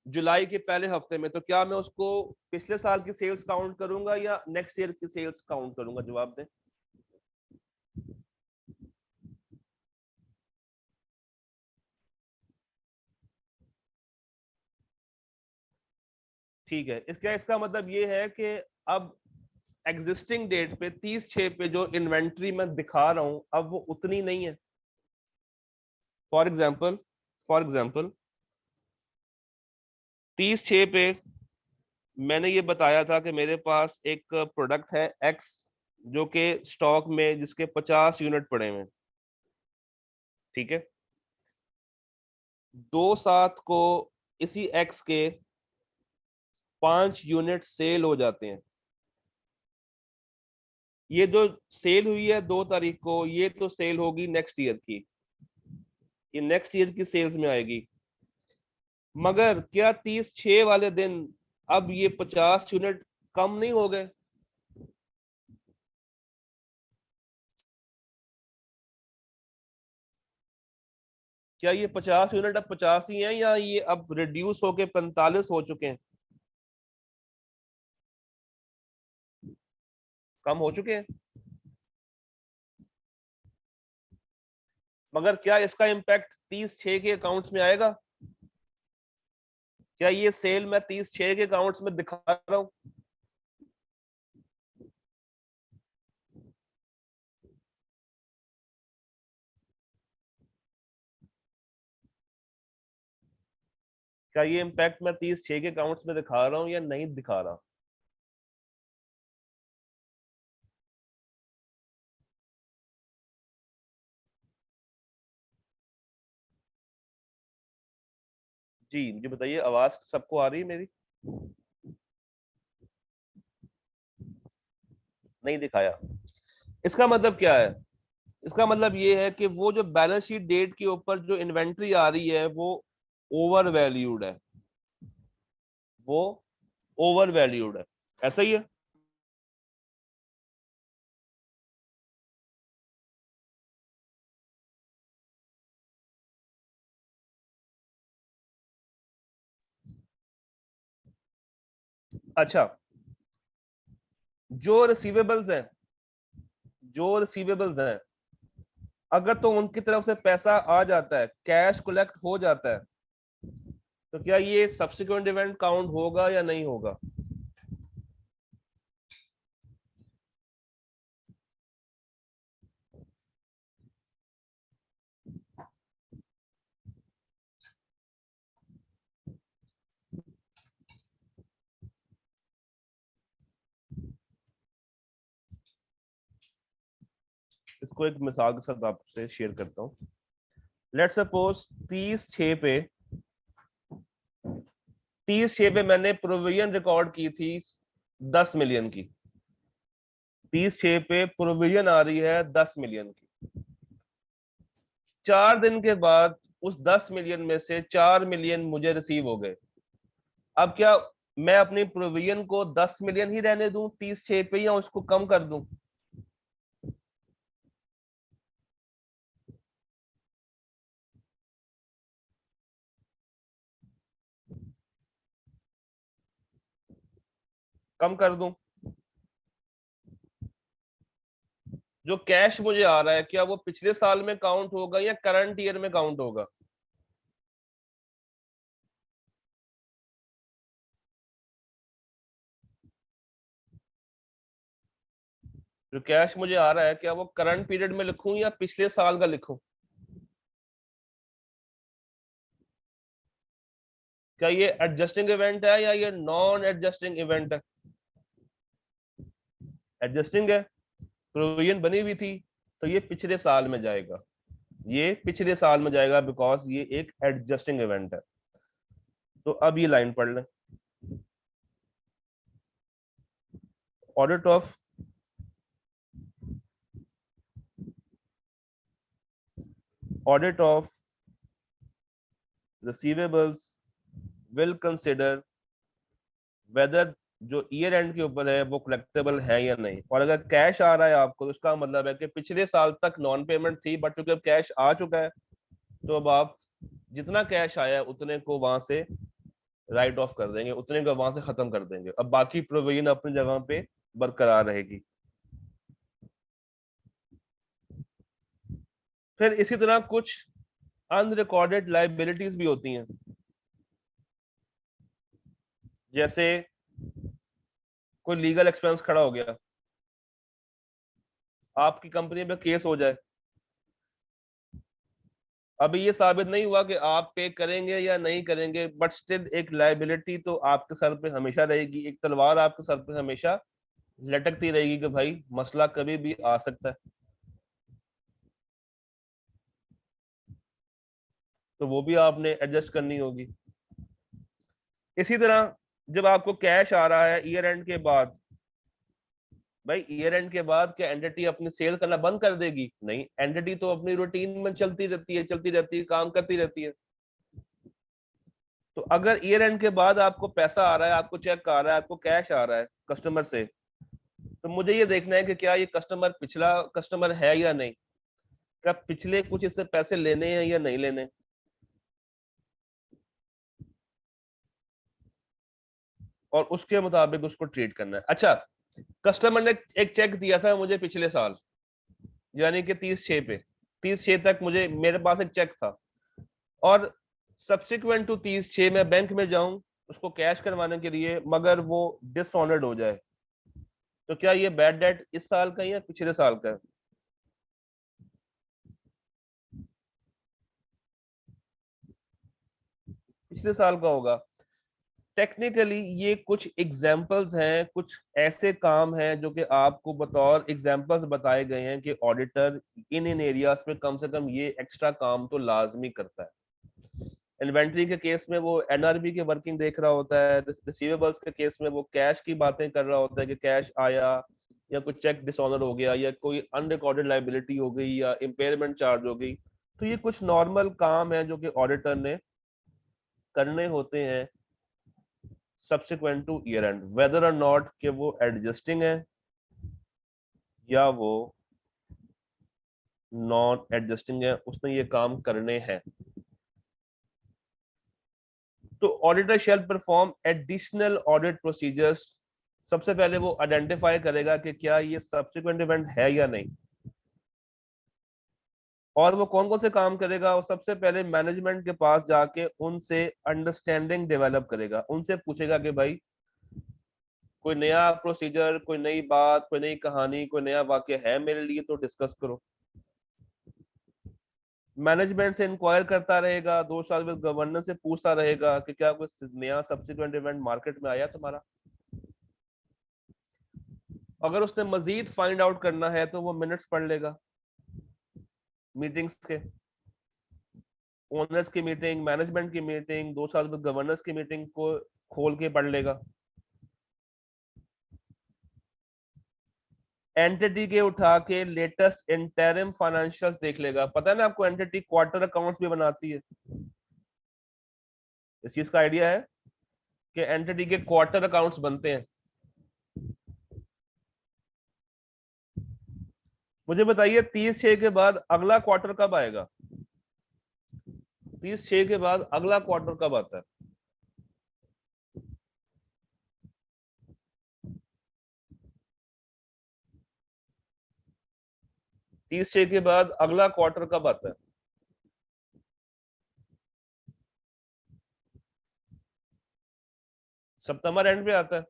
जुलाई के पहले हफ्ते में, तो क्या मैं उसको पिछले साल की सेल्स काउंट करूंगा या नेक्स्ट ईयर की सेल्स काउंट करूंगा? जवाब दें। ठीक है, इसका इसका मतलब ये है कि अब एग्जिस्टिंग डेट पे 30/6 पे जो इन्वेंट्री मैं दिखा रहा हूं, अब वो उतनी नहीं है। फॉर एग्जाम्पल 30/6 पे मैंने ये बताया था कि मेरे पास एक प्रोडक्ट है एक्स, जो कि स्टॉक में जिसके 50 यूनिट पड़े हुए हैं। ठीक है, 2/7 को इसी एक्स के 5 यूनिट सेल हो जाते हैं। ये जो सेल हुई है 2 तारीख को, ये तो सेल होगी नेक्स्ट ईयर की, ये नेक्स्ट ईयर की सेल्स में आएगी। मगर क्या 30/6 वाले दिन अब ये 50 यूनिट कम नहीं हो गए? क्या ये 50 यूनिट अब 50 ही हैं, या ये अब रिड्यूस होके 45 हो चुके हैं? कम हो चुके हैं। मगर क्या इसका इम्पैक्ट 30/6 के अकाउंट्स में आएगा? क्या ये सेल मैं 30/6 के अकाउंट्स में दिखा रहा हूं? क्या ये इम्पैक्ट मैं 30/6 के अकाउंट्स में दिखा रहा हूं या नहीं दिखा रहा? जी मुझे बताइए, आवाज सबको आ रही है मेरी? नहीं दिखाया। इसका मतलब क्या है? इसका मतलब ये है कि वो जो बैलेंस शीट डेट के ऊपर जो इन्वेंट्री आ रही है, वो ओवर वैल्यूड है, वो ओवर वैल्यूड है, ऐसा ही है। अच्छा, जो रिसीवेबल्स हैं, जो रिसीवेबल्स हैं, अगर तो उनकी तरफ से पैसा आ जाता है, कैश कलेक्ट हो जाता है, तो क्या ये सब्सिक्वेंट इवेंट काउंट होगा या नहीं होगा? इसको एक मिसाल के साथ आपसे शेयर करता हूँ। लेट्स सपोज 30/6 पे, 30/6 पे मैंने प्रोविजन रिकॉर्ड की थी 10 मिलियन की। 30/6 पे प्रोविजन आ रही है 10 मिलियन की। 4 दिन के बाद उस 10 मिलियन में से 4 मिलियन मुझे रिसीव हो गए। अब क्या मैं अपनी प्रोविजन को 10 मिलियन ही रहने दूं 30/6 पे, या उसको कम कर दूं? कम कर दूं? जो कैश मुझे आ रहा है, क्या वो पिछले साल में काउंट होगा या करंट ईयर में काउंट होगा? जो कैश मुझे आ रहा है, क्या वो करंट पीरियड में लिखूं या पिछले साल का लिखूं? क्या ये एडजस्टिंग इवेंट है या ये नॉन एडजस्टिंग इवेंट है? एडजस्टिंग है, प्रोविजन बनी हुई थी, तो ये पिछले साल में जाएगा, ये पिछले साल में जाएगा, बिकॉज ये एक एडजस्टिंग इवेंट है। तो अब ये लाइन पढ़ लें। Audit of audit of receivables will consider whether जो ईयर एंड के ऊपर है वो कलेक्टेबल है या नहीं। और अगर कैश आ रहा है आपको, तो उसका मतलब है कि पिछले साल तक नॉन पेमेंट थी, बट चूंकि अब कैश आ चुका है, तो अब आप जितना कैश आया है उतने को वहां से राइट ऑफ कर देंगे, उतने को वहां से खत्म कर देंगे। अब बाकी प्रोविजन अपनी जगह पे बरकरार रहेगी। फिर इसी तरह कुछ अनरिकॉर्डेड लाइबिलिटीज भी होती हैं, जैसे कोई लीगल एक्सपेंस खड़ा हो गया, आपकी कंपनी पे केस हो जाए, अभी ये साबित नहीं हुआ कि आप पे करेंगे या नहीं करेंगे, बट स्टिल एक लायबिलिटी तो आपके सर पे हमेशा रहेगी, एक तलवार आपके सर पे हमेशा लटकती रहेगी कि भाई मसला कभी भी आ सकता है। तो वो भी आपने एडजस्ट करनी होगी। इसी तरह जब आपको कैश आ रहा है ईयर एंड के बाद, भाई ईयर एंड के बाद क्या एंटिटी अपनी सेल करना बंद कर देगी? नहीं, एंटिटी तो अपनी रूटीन में चलती रहती है, चलती रहती है, काम करती रहती है। तो अगर ईयर एंड के बाद आपको पैसा आ रहा है, आपको चेक आ रहा है, आपको कैश आ रहा है कस्टमर से, तो मुझे ये देखना है कि क्या ये कस्टमर पिछला कस्टमर है या नहीं, क्या पिछले कुछ इससे पैसे लेने हैं या नहीं लेने, और उसके मुताबिक उसको ट्रीट करना है। अच्छा, कस्टमर ने एक चेक दिया था मुझे पिछले साल, यानी कि 30/6 पे, 30/6 तक मुझे मेरे पास एक चेक था, और सब्सिक्वेंट टू 30/6 मैं बैंक में जाऊं उसको कैश करवाने के लिए, मगर वो डिसऑनर्ड हो जाए, तो क्या ये बैड डेट इस साल का या पिछले साल का है? पिछले साल का होगा। टेक्निकली ये कुछ एग्जाम्पल्स हैं, कुछ ऐसे काम हैं जो कि आपको बतौर एग्जाम्पल्स बताए गए हैं कि ऑडिटर इन इन एरियाज पे कम से कम ये एक्स्ट्रा काम तो लाजमी करता है। इन्वेंट्री के केस में वो एनआरबी की वर्किंग देख रहा होता है, रिसीवेबल्स के केस में वो कैश की बातें कर रहा होता है कि कैश आया, या कोई चेक डिसऑनर हो गया, या कोई अनरिकॉर्डेड लाइबिलिटी हो गई, या इम्पेयरमेंट चार्ज हो गई। तो ये कुछ नॉर्मल काम है जो कि ऑडिटर ने करने होते हैं subsequent to year end, whether और नॉट कि वो एडजस्टिंग है या वो नॉन एडजस्टिंग है, उसने ये काम करने हैं। तो auditor shall perform additional audit procedures. सबसे पहले वो आइडेंटिफाई करेगा कि क्या ये सब्सिक्वेंट इवेंट है या नहीं, और वो कौन कौन से काम करेगा। और सबसे पहले मैनेजमेंट के पास जाके उनसे अंडरस्टैंडिंग डेवलप करेगा, उनसे पूछेगा कि भाई कोई नया प्रोसीजर, कोई नई बात, कोई नई कहानी, कोई नया वाक्य है मेरे लिए तो डिस्कस करो। मैनेजमेंट से इंक्वायर करता रहेगा, 2 साल में गवर्नर से पूछता रहेगा कि क्या कोई नया सब्सिक्वेंट इवेंट मार्केट में आया तुम्हारा। अगर उसने मजीद फाइंड आउट करना है तो वो मिनट्स पढ़ लेगा मीटिंग्स के, ओनर्स की मीटिंग, मैनेजमेंट की मीटिंग, 2 साल में गवर्नर्स की मीटिंग को खोल के पढ़ लेगा। एंटिटी के उठा के लेटेस्ट इंटरिम फाइनेंशियल्स देख लेगा। पता है ना आपको, एंटिटी क्वार्टर अकाउंट्स भी बनाती है। इस चीज का आइडिया है कि एंटिटी के क्वार्टर अकाउंट्स बनते हैं। मुझे बताइए 30/6 के बाद अगला क्वार्टर कब आएगा? 30/6 के बाद अगला क्वार्टर कब आता है? 30/6 के बाद अगला क्वार्टर कब आता है? सितंबर एंड पे आता है।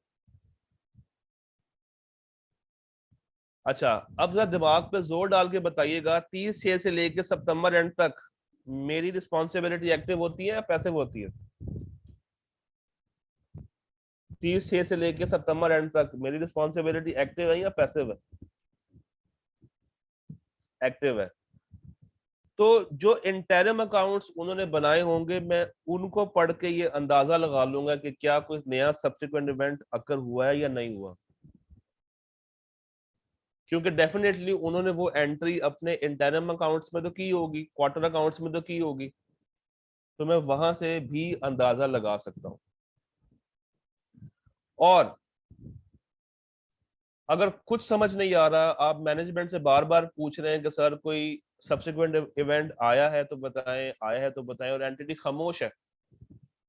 अच्छा, अब जरा दिमाग पे जोर डाल के बताइएगा, 30/6 से लेके सितंबर एंड तक मेरी रिस्पॉन्सिबिलिटी एक्टिव होती है या पैसिव होती है? 30/6 से लेके सितंबर एंड तक मेरी रिस्पॉन्सिबिलिटी एक्टिव है या पैसिव है? एक्टिव है। तो जो इंटरिम अकाउंट्स उन्होंने बनाए होंगे, मैं उनको पढ़ के ये अंदाजा लगा लूंगा कि क्या कोई नया सब्सिक्वेंट इवेंट अकर हुआ है या नहीं हुआ। क्योंकि डेफिनेटली उन्होंने वो एंट्री अपने इंटरिम अकाउंट्स में तो की होगी, क्वार्टर अकाउंट्स में तो की होगी, तो मैं वहां से भी अंदाजा लगा सकता हूं। और अगर कुछ समझ नहीं आ रहा, आप मैनेजमेंट से बार बार पूछ रहे हैं कि सर कोई सब्सिक्वेंट इवेंट आया है तो बताएं, आया है तो बताएं, और एंटिटी खामोश है,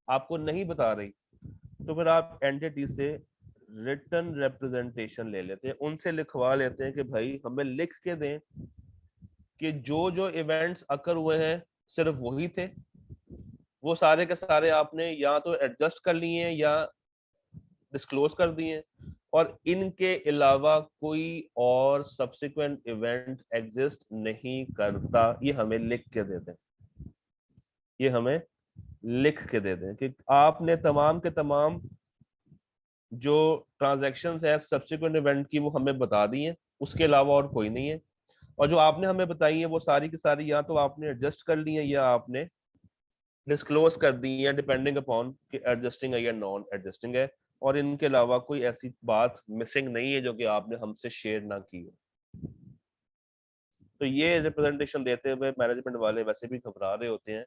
आपको नहीं बता रही, तो फिर आप एंटिटी से रिटन रिप्रेजेंटेशन ले लेते हैं, उनसे लिखवा लेते हैं कि भाई हमें लिख के दें कि जो जो इवेंट्स अकर हुए हैं सिर्फ वही थे, वो सारे के सारे आपने या तो एडजस्ट कर लिए हैं या डिस्क्लोज कर दिए हैं, और इनके अलावा कोई और सब्सिक्वेंट इवेंट एग्जिस्ट नहीं करता, ये हमें लिख के दे दें। ये हमें लिख के दे दें कि आपने तमाम के तमाम जो ट्रांजैक्शंस है सब्सिक्वेंट इवेंट की वो हमें बता दी है, उसके अलावा और कोई नहीं है। और जो आपने हमें बताई है वो सारी की सारी या तो आपने एडजस्ट कर ली है या आपने डिस्क्लोज कर दी है, डिपेंडिंग अपॉन कि एडजस्टिंग है या नॉन एडजस्टिंग है। और इनके अलावा कोई ऐसी बात मिसिंग नहीं है जो कि आपने हमसे शेयर ना की हो। तो ये रिप्रेजेंटेशन देते हुए मैनेजमेंट वाले वैसे भी घबरा रहे होते हैं,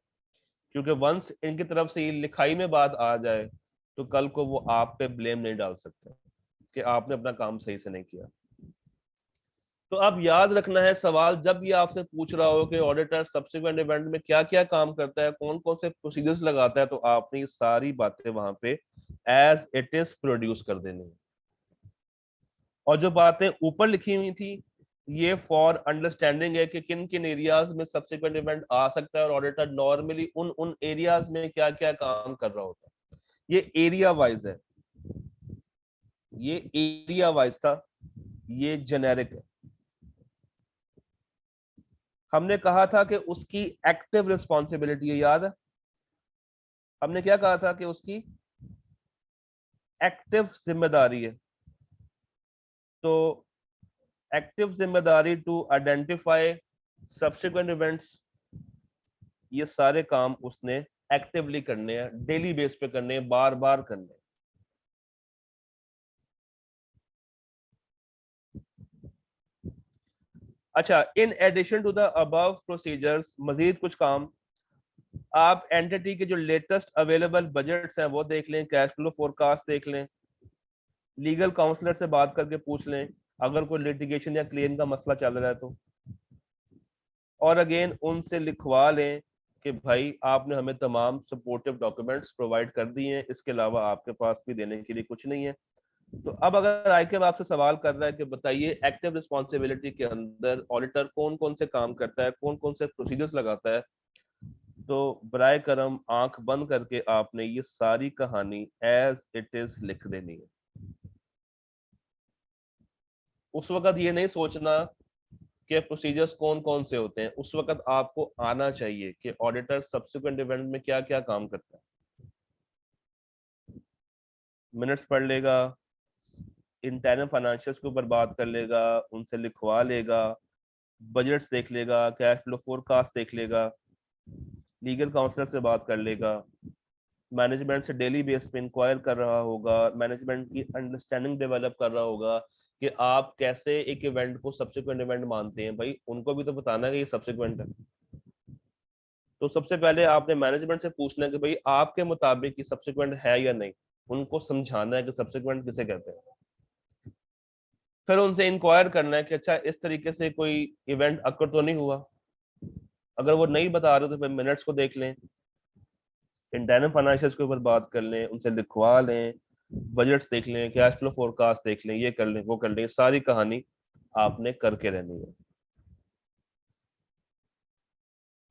क्योंकि वंस इनकी तरफ से ये लिखाई में बात आ जाए तो कल को वो आप पे ब्लेम नहीं डाल सकते कि आपने अपना काम सही से नहीं किया। तो अब याद रखना है, सवाल जब ये आपसे पूछ रहा हो कि ऑडिटर सब्सिक्वेंट इवेंट में क्या क्या काम करता है, कौन कौन से प्रोसीजर्स लगाता है, तो आपने ये सारी बातें वहां पे एज इट इज प्रोड्यूस कर देनी है। और जो बातें ऊपर लिखी हुई थी ये फॉर अंडरस्टैंडिंग है कि किन किन एरियाज में सब्सिक्वेंट इवेंट आ सकता है और ऑडिटर नॉर्मली उन उन एरियाज में क्या क्या काम कर रहा होता है। ये एरिया वाइज है, ये एरिया वाइज था, ये जेनेरिक है। हमने कहा था कि उसकी एक्टिव रिस्पॉन्सिबिलिटी है, याद है? हमने क्या कहा था कि उसकी एक्टिव जिम्मेदारी है। तो एक्टिव जिम्मेदारी टू आइडेंटिफाई सब्सिक्वेंट इवेंट्स, ये सारे काम उसने एक्टिवली करने हैं, डेली बेस पे करने हैं, बार बार करने हैं। अच्छा, in addition to the above procedures, मजीद कुछ काम आप एंटिटी के जो लेटेस्ट अवेलेबल बजट्स हैं वो देख लें, कैश फ्लो फोरकास्ट देख लें, लीगल काउंसलर से बात करके पूछ लें अगर कोई लिटिगेशन या क्लेम का मसला चल रहा है तो, और अगेन उनसे लिखवा लें कि भाई आपने हमें तमाम सपोर्टिव डॉक्यूमेंट्स प्रोवाइड कर दिए हैं, इसके अलावा आपके पास भी देने के लिए कुछ नहीं है। तो अब अगर आईकेब आपसे सवाल कर रहा है कि बताइए एक्टिव रिस्पॉन्सिबिलिटी के अंदर ऑडिटर कौन कौन से काम करता है, कौन कौन से प्रोसीजर्स लगाता है, तो बराए करम आंख बंद करके आपने ये सारी कहानी एज इट इज लिख देनी है। उस वक्त ये नहीं सोचना कि प्रोसीजर्स कौन कौन से होते हैं, उस वक्त आपको आना चाहिए कि ऑडिटर सब्सिक्वेंट इवेंट में क्या क्या काम करता है। मिनट्स पढ़ लेगा, इंटरनल फाइनेंशियल्स के ऊपर बात कर लेगा, उनसे लिखवा लेगा, बजट्स देख लेगा, कैश फ्लो फोरकास्ट देख लेगा, लीगल काउंसलर से बात कर लेगा, मैनेजमेंट से डेली बेस पे इंक्वायर कर रहा होगा, मैनेजमेंट की अंडरस्टैंडिंग डेवलप कर रहा होगा कि आप कैसे एक इवेंट को सब्सिक्वेंट इवेंट मानते हैं। भाई उनको भी तो बताना है कि ये सब्सिक्वेंट है। तो सबसे पहले आपने मैनेजमेंट से पूछना है कि भाई आपके मुताबिक ये सब्सिक्वेंट है या नहीं, उनको समझाना है कि सब्सिक्वेंट किसे कहते हैं। फिर उनसे इंक्वायर करना है कि अच्छा इस तरीके से कोई इवेंट अकर तो नहीं हुआ। अगर वो नहीं बता रहे तो फिर मिनट्स को देख लें, इंटरनल फाइनेंशियल्स के ऊपर बात कर लें, उनसे लिखवा लें, बजट्स देख लें, कैश फ्लो फोरकास्ट देख लें, ये कर लें वो कर लें, सारी कहानी आपने करके रहनी है।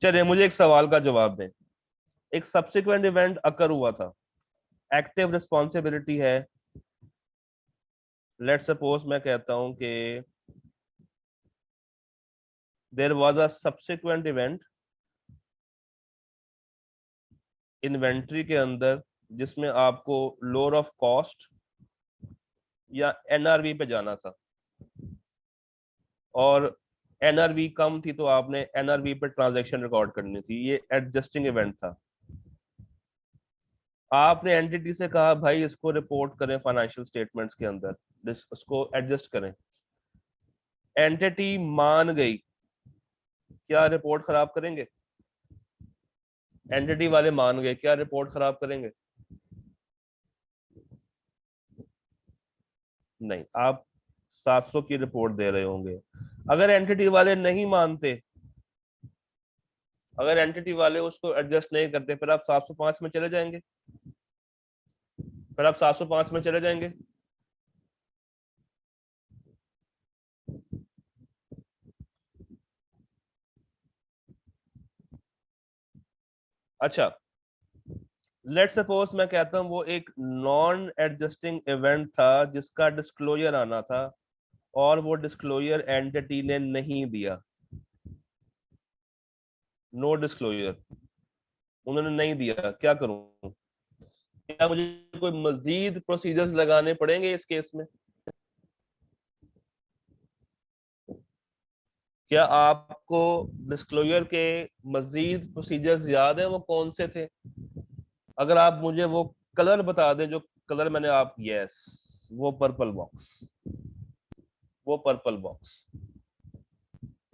चलिए मुझे एक सवाल का जवाब दें। एक सब्सिक्वेंट इवेंट अकर हुआ था, एक्टिव रिस्पॉन्सिबिलिटी है। लेट सपोज मैं कहता हूं कि there was a subsequent event inventory के अंदर जिसमें आपको लोअर ऑफ कॉस्ट या एनआरवी पे जाना था, और एनआरवी कम थी तो आपने एनआरवी पे ट्रांजैक्शन रिकॉर्ड करनी थी, ये एडजस्टिंग इवेंट था। आपने एंटिटी से कहा भाई इसको रिपोर्ट करें फाइनेंशियल स्टेटमेंट्स के अंदर, इसको एडजस्ट करें। एंटिटी मान गई, क्या रिपोर्ट खराब करेंगे? एंटिटी वाले मान गए, क्या रिपोर्ट खराब करेंगे? नहीं, आप 700 की रिपोर्ट दे रहे होंगे। अगर एंटिटी वाले नहीं मानते, अगर एंटिटी वाले उसको एडजस्ट नहीं करते, फिर आप 705 में चले जाएंगे, फिर आप 705 में चले जाएंगे। अच्छा, लेट सपोज मैं कहता हूं वो एक नॉन एडजस्टिंग इवेंट था जिसका डिस्क्लोजर आना था, और वो डिस्क्लोजर एंटिटी ने नहीं दिया, नो डिस्क्लोजर, उन्होंने नहीं दिया, क्या करूं? क्या मुझे कोई मजीद प्रोसीजर्स लगाने पड़ेंगे इस केस में? क्या आपको डिस्क्लोजर के मजीद प्रोसीजर्स याद है, वो कौन से थे? अगर आप मुझे वो कलर बता दें जो कलर मैंने आप, यस, वो पर्पल बॉक्स, वो पर्पल बॉक्स,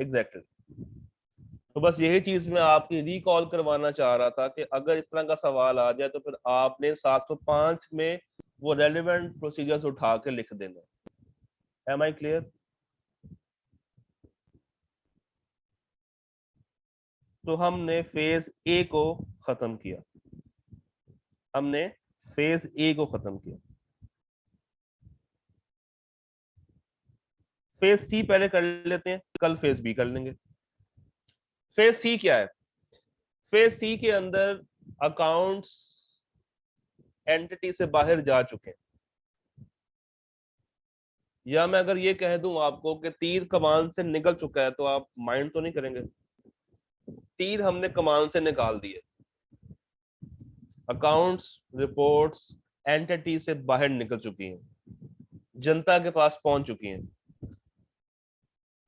एग्जैक्टली। तो बस यही चीज मैं आपकी रिकॉल करवाना चाह रहा था कि अगर इस तरह का सवाल आ जाए तो फिर आपने 705 में वो रेलिवेंट प्रोसीजर्स उठा के लिख देना। Am I clear? तो हमने फेज ए को खत्म किया, हमने फेज ए को खत्म किया। फेज सी पहले कर लेते हैं, कल फेज बी कर लेंगे। फेज सी क्या है? फेज सी के अंदर अकाउंट्स एंटिटी से बाहर जा चुके हैं, या मैं अगर ये कह दूं आपको कि तीर कमान से निकल चुका है, तो आप माइंड तो नहीं करेंगे? तीर हमने कमान से निकाल दिए, अकाउंट्स रिपोर्ट्स एंटिटी से बाहर निकल चुकी हैं, जनता के पास पहुंच चुकी हैं।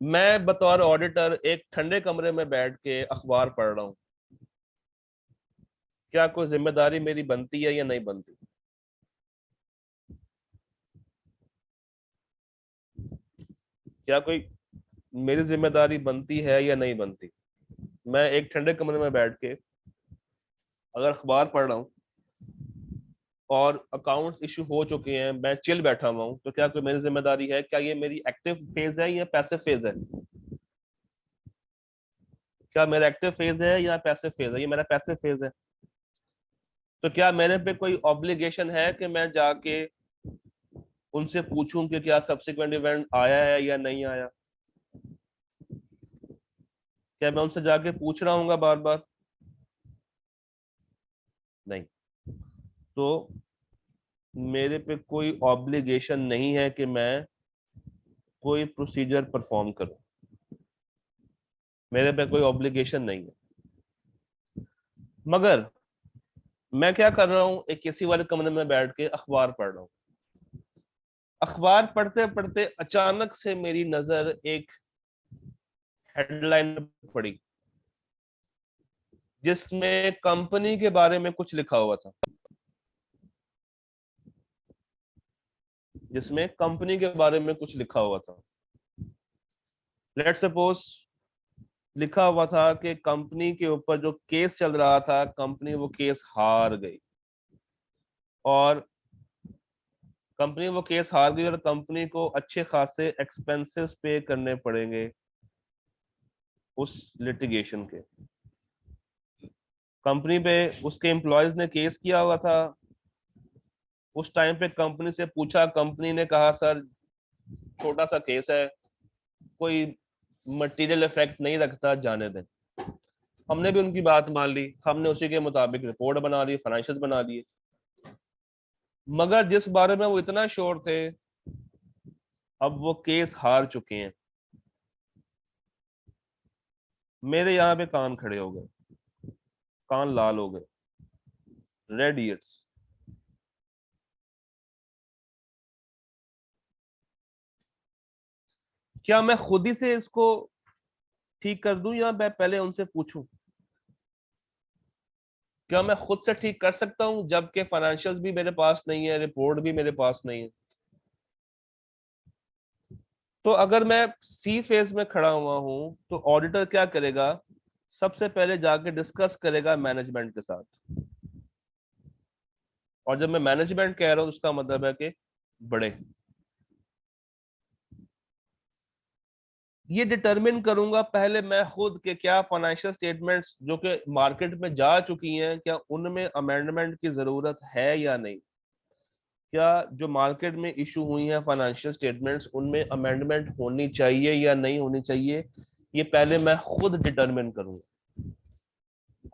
मैं बतौर ऑडिटर एक ठंडे कमरे में बैठ के अखबार पढ़ रहा हूं, क्या कोई जिम्मेदारी मेरी बनती है या नहीं बनती? क्या कोई मेरी जिम्मेदारी बनती है या नहीं बनती? मैं एक ठंडे कमरे में बैठ के अगर अखबार पढ़ रहा हूँ और अकाउंट्स इशू हो चुके हैं, मैं चिल बैठा हुआ हूँ, तो क्या कोई मेरी जिम्मेदारी है? क्या ये मेरी एक्टिव फेज है या पैसिव फेज है? क्या मेरा एक्टिव फेज है या पैसिव फेज है? ये मेरा पैसिव फेज है। तो क्या मेरे पे कोई ऑब्लिगेशन है कि मैं जाके उनसे पूछूं कि क्या सब्सिक्वेंट इवेंट आया है या नहीं आया? क्या मैं उनसे जाके पूछ रहा हूँ बार बार? नहीं। तो मेरे पे कोई ऑब्लिगेशन नहीं है कि मैं कोई प्रोसीजर परफॉर्म करूं। मेरे पे कोई ऑब्लिगेशन नहीं है। मगर मैं क्या कर रहा हूं, एक एसी वाले कमरे में बैठ के अखबार पढ़ रहा हूं। अखबार पढ़ते पढ़ते अचानक से मेरी नजर एक हेडलाइन पड़ी जिसमें कंपनी के बारे में कुछ लिखा हुआ था। जिसमें कंपनी के बारे में कुछ लिखा हुआ था। लेट्स सपोज लिखा हुआ था कि कंपनी के ऊपर जो केस चल रहा था, कंपनी वो केस हार गई। और कंपनी वो केस हार गई और कंपनी को अच्छे खासे एक्सपेंसेस पे करने पड़ेंगे उस लिटिगेशन के। कंपनी पे उसके एम्प्लॉयज ने केस किया हुआ था। उस टाइम पे कंपनी से पूछा, कंपनी ने कहा सर छोटा सा केस है, कोई मटेरियल इफेक्ट नहीं रखता, जाने दें। हमने भी उनकी बात मान ली, हमने उसी के मुताबिक रिपोर्ट बना ली, फाइनेंशियल बना लिए। मगर जिस बारे में वो इतना श्योर थे, अब वो केस हार चुके हैं। मेरे यहाँ पे कान खड़े हो गए, कान लाल हो गए, रेड ईयर्स। क्या मैं खुद ही से इसको ठीक कर दूं या मैं पहले उनसे पूछूं? क्या मैं खुद से ठीक कर सकता हूं जबकि फाइनेंशियल्स भी मेरे पास नहीं है, रिपोर्ट भी मेरे पास नहीं है? तो अगर मैं सी फेज में खड़ा हुआ हूं तो ऑडिटर क्या करेगा? सबसे पहले जाके डिस्कस करेगा मैनेजमेंट के साथ। और जब मैं मैनेजमेंट कह रहा हूं, उसका मतलब है कि बड़े। ये डिटरमिन करूंगा पहले मैं खुद के क्या फाइनेंशियल स्टेटमेंट्स जो कि मार्केट में जा चुकी हैं, क्या उनमें अमेंडमेंट की जरूरत है या नहीं? क्या जो मार्केट में इशू हुई है फाइनेंशियल स्टेटमेंट्स, उनमें अमेंडमेंट होनी चाहिए या नहीं होनी चाहिए? ये पहले मैं खुद डिटरमिन करूंगा।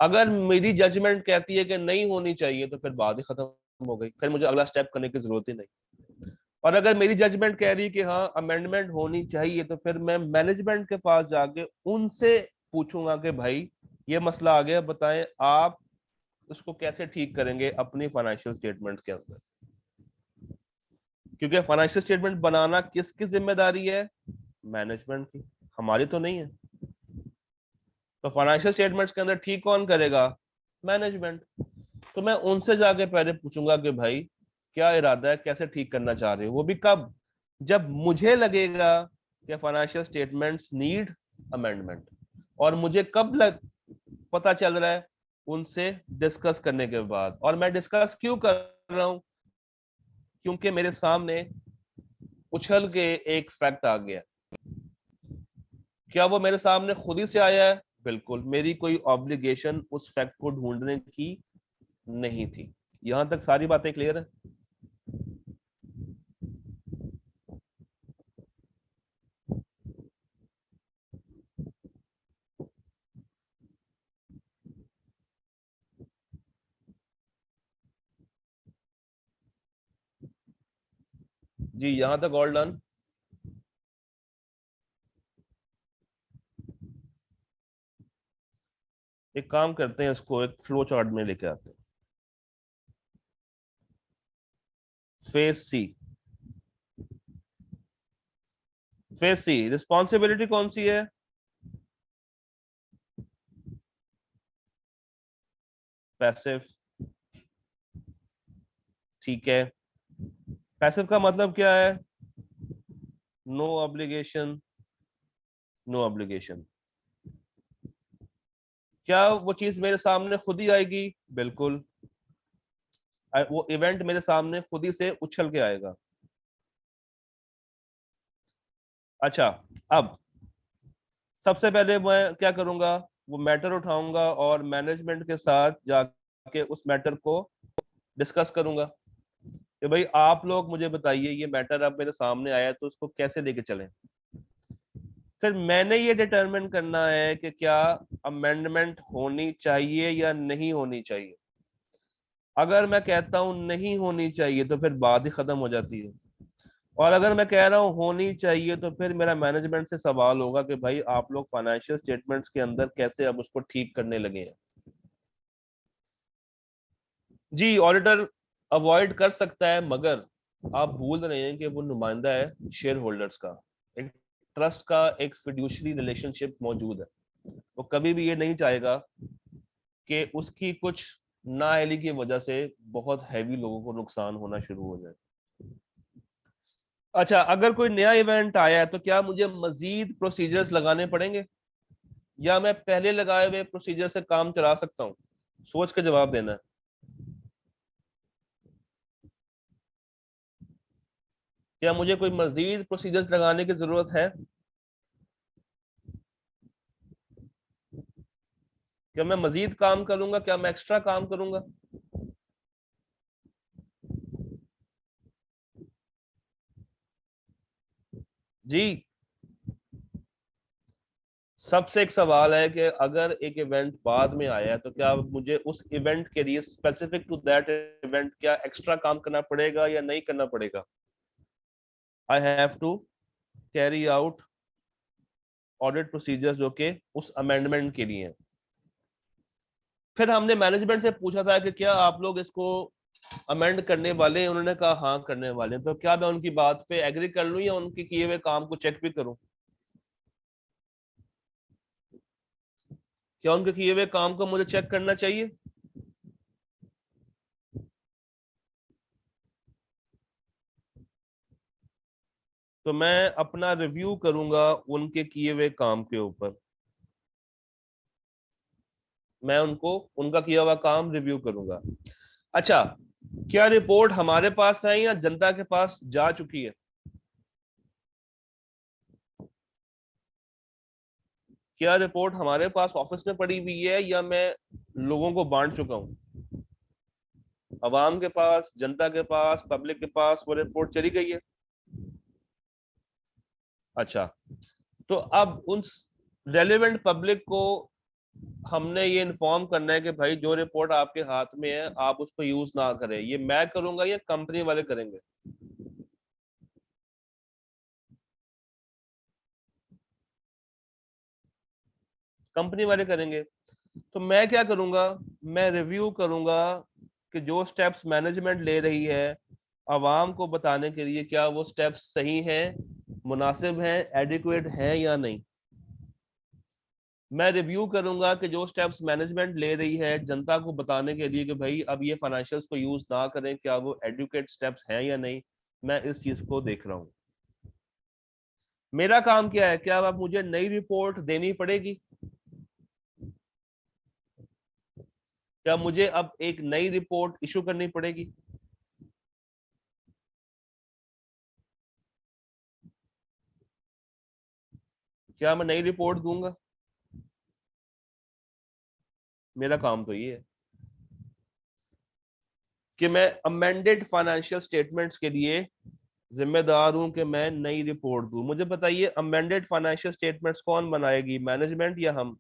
अगर मेरी जजमेंट कहती है कि नहीं होनी चाहिए तो फिर बात ही खत्म हो गई, फिर मुझे अगला स्टेप करने की जरूरत ही नहीं। और अगर मेरी जजमेंट कह रही है कि हाँ अमेंडमेंट होनी चाहिए, तो फिर मैं मैनेजमेंट के पास जाके उनसे पूछूंगा कि भाई ये मसला आ गया, बताएं आप उसको कैसे ठीक करेंगे अपनी फाइनेंशियल स्टेटमेंट के अंदर। क्योंकि फाइनेंशियल स्टेटमेंट बनाना किसकी जिम्मेदारी है? मैनेजमेंट की, हमारी तो नहीं है। तो फाइनेंशियल स्टेटमेंट्स के अंदर ठीक कौन करेगा? मैनेजमेंट। तो मैं उनसे जाके पहले पूछूंगा कि भाई क्या इरादा है, कैसे ठीक करना चाह रहे हो? वो भी कब? जब मुझे लगेगा कि फाइनेंशियल स्टेटमेंट्स नीड अमेंडमेंट। और मुझे कब पता चल रहा है? उनसे डिस्कस करने के बाद। और मैं डिस्कस क्यों कर रहा हूं? क्योंकि मेरे सामने उछल के एक फैक्ट आ गया। क्या वो मेरे सामने खुद ही से आया है? बिल्कुल, मेरी कोई ऑब्लिगेशन उस फैक्ट को ढूंढने की नहीं थी। यहां तक सारी बातें क्लियर है? जी, यहां तक ऑल डन। एक काम करते हैं, इसको एक फ्लो चार्ट में लेके आते हैं। फेज सी। फेज सी रिस्पॉन्सिबिलिटी कौन सी है? पैसिव। ठीक है। पैसिव का मतलब क्या है? No obligation. No obligation. क्या वो चीज मेरे सामने खुद ही आएगी? बिल्कुल। वो इवेंट मेरे सामने खुद ही से उछल के आएगा। अच्छा, अब सबसे पहले मैं क्या करूंगा, वो मैटर उठाऊंगा और मैनेजमेंट के साथ जाके उस मैटर को डिस्कस करूंगा कि भाई आप लोग मुझे बताइए, ये मैटर अब मेरे सामने आया है तो उसको कैसे लेके चलें। फिर मैंने ये डिटरमिन करना है कि क्या अमेंडमेंट होनी चाहिए या नहीं होनी चाहिए। अगर मैं कहता हूं नहीं होनी चाहिए तो फिर बात ही खत्म हो जाती है, और अगर मैं कह रहा हूं होनी चाहिए तो फिर मेरा मैनेजमेंट से सवाल होगा कि भाई आप लोग फाइनेंशियल स्टेटमेंट्स के अंदर कैसे अब उसको ठीक करने लगे हैं। जी, ऑडिटर अवॉइड कर सकता है, मगर आप भूल रहे हैं कि वो नुमाइंदा है शेयर होल्डर्स का। एक ट्रस्ट का एक फिड्यूशरी रिलेशनशिप मौजूद है। वो कभी भी ये नहीं चाहेगा कि उसकी कुछ नाअहली की वजह से बहुत हैवी लोगों को नुकसान होना शुरू हो जाए। अच्छा, अगर कोई नया इवेंट आया है तो क्या मुझे मजीद प्रोसीजर्स लगाने पड़ेंगे, या मैं पहले लगाए हुए प्रोसीजर से काम चला सकता हूँ? सोच के जवाब देना है। क्या मुझे कोई मजीद प्रोसीजर्स लगाने की जरूरत है? क्या मैं मजीद काम करूंगा, क्या मैं एक्स्ट्रा काम करूंगा? जी, सबसे एक सवाल है कि अगर एक इवेंट बाद में आया है तो क्या मुझे उस इवेंट के लिए स्पेसिफिक टू दैट इवेंट क्या एक्स्ट्रा काम करना पड़ेगा या नहीं करना पड़ेगा? I have to carry out audit procedures जो कि उस अमेंडमेंट के लिए हैं। फिर हमने मैनेजमेंट से पूछा था कि क्या आप लोग इसको अमेंड करने वाले हैं? उन्होंने कहा हाँ करने वाले हैं। तो क्या मैं उनकी बात पे एग्री कर लूं या उनके किए हुए काम को चेक भी करूं? क्या उनके किए हुए काम को मुझे चेक करना चाहिए? तो मैं अपना रिव्यू करूंगा उनके किए हुए काम के ऊपर। मैं उनको उनका किया हुआ काम रिव्यू करूंगा। अच्छा, क्या रिपोर्ट हमारे पास है या जनता के पास जा चुकी है? क्या रिपोर्ट हमारे पास ऑफिस में पड़ी हुई है या मैं लोगों को बांट चुका हूं? अवाम के पास, जनता के पास, पब्लिक के पास वो रिपोर्ट चली गई है? अच्छा, तो अब उन रेलेवेंट पब्लिक को हमने ये इन्फॉर्म करना है कि भाई जो रिपोर्ट आपके हाथ में है आप उसको यूज ना करें। ये मैं करूंगा या कंपनी वाले करेंगे? कंपनी वाले करेंगे। तो मैं क्या करूंगा, मैं रिव्यू करूंगा कि जो स्टेप्स मैनेजमेंट ले रही है आवाम को बताने के लिए, क्या वो स्टेप्स सही हैं, मुनासिब हैं, एडिक्वेट हैं या नहीं। मैं रिव्यू करूंगा कि जो स्टेप्स मैनेजमेंट ले रही है जनता को बताने के लिए कि भाई अब ये फाइनेंशियल्स को यूज ना करें, क्या वो एडुकेट स्टेप्स हैं या नहीं। मैं इस चीज को देख रहा हूँ। मेरा काम क्या है, क्या अब मुझे नई रिपोर्ट देनी पड़ेगी? क्या मुझे अब एक नई रिपोर्ट इशू करनी पड़ेगी? क्या मैं नई रिपोर्ट दूंगा? मेरा काम तो ये है कि मैं अमेंडेड फाइनेंशियल स्टेटमेंट्स के लिए जिम्मेदार हूं कि मैं नई रिपोर्ट दूं। मुझे बताइए, अमेंडेड फाइनेंशियल स्टेटमेंट्स कौन बनाएगी, मैनेजमेंट या हम?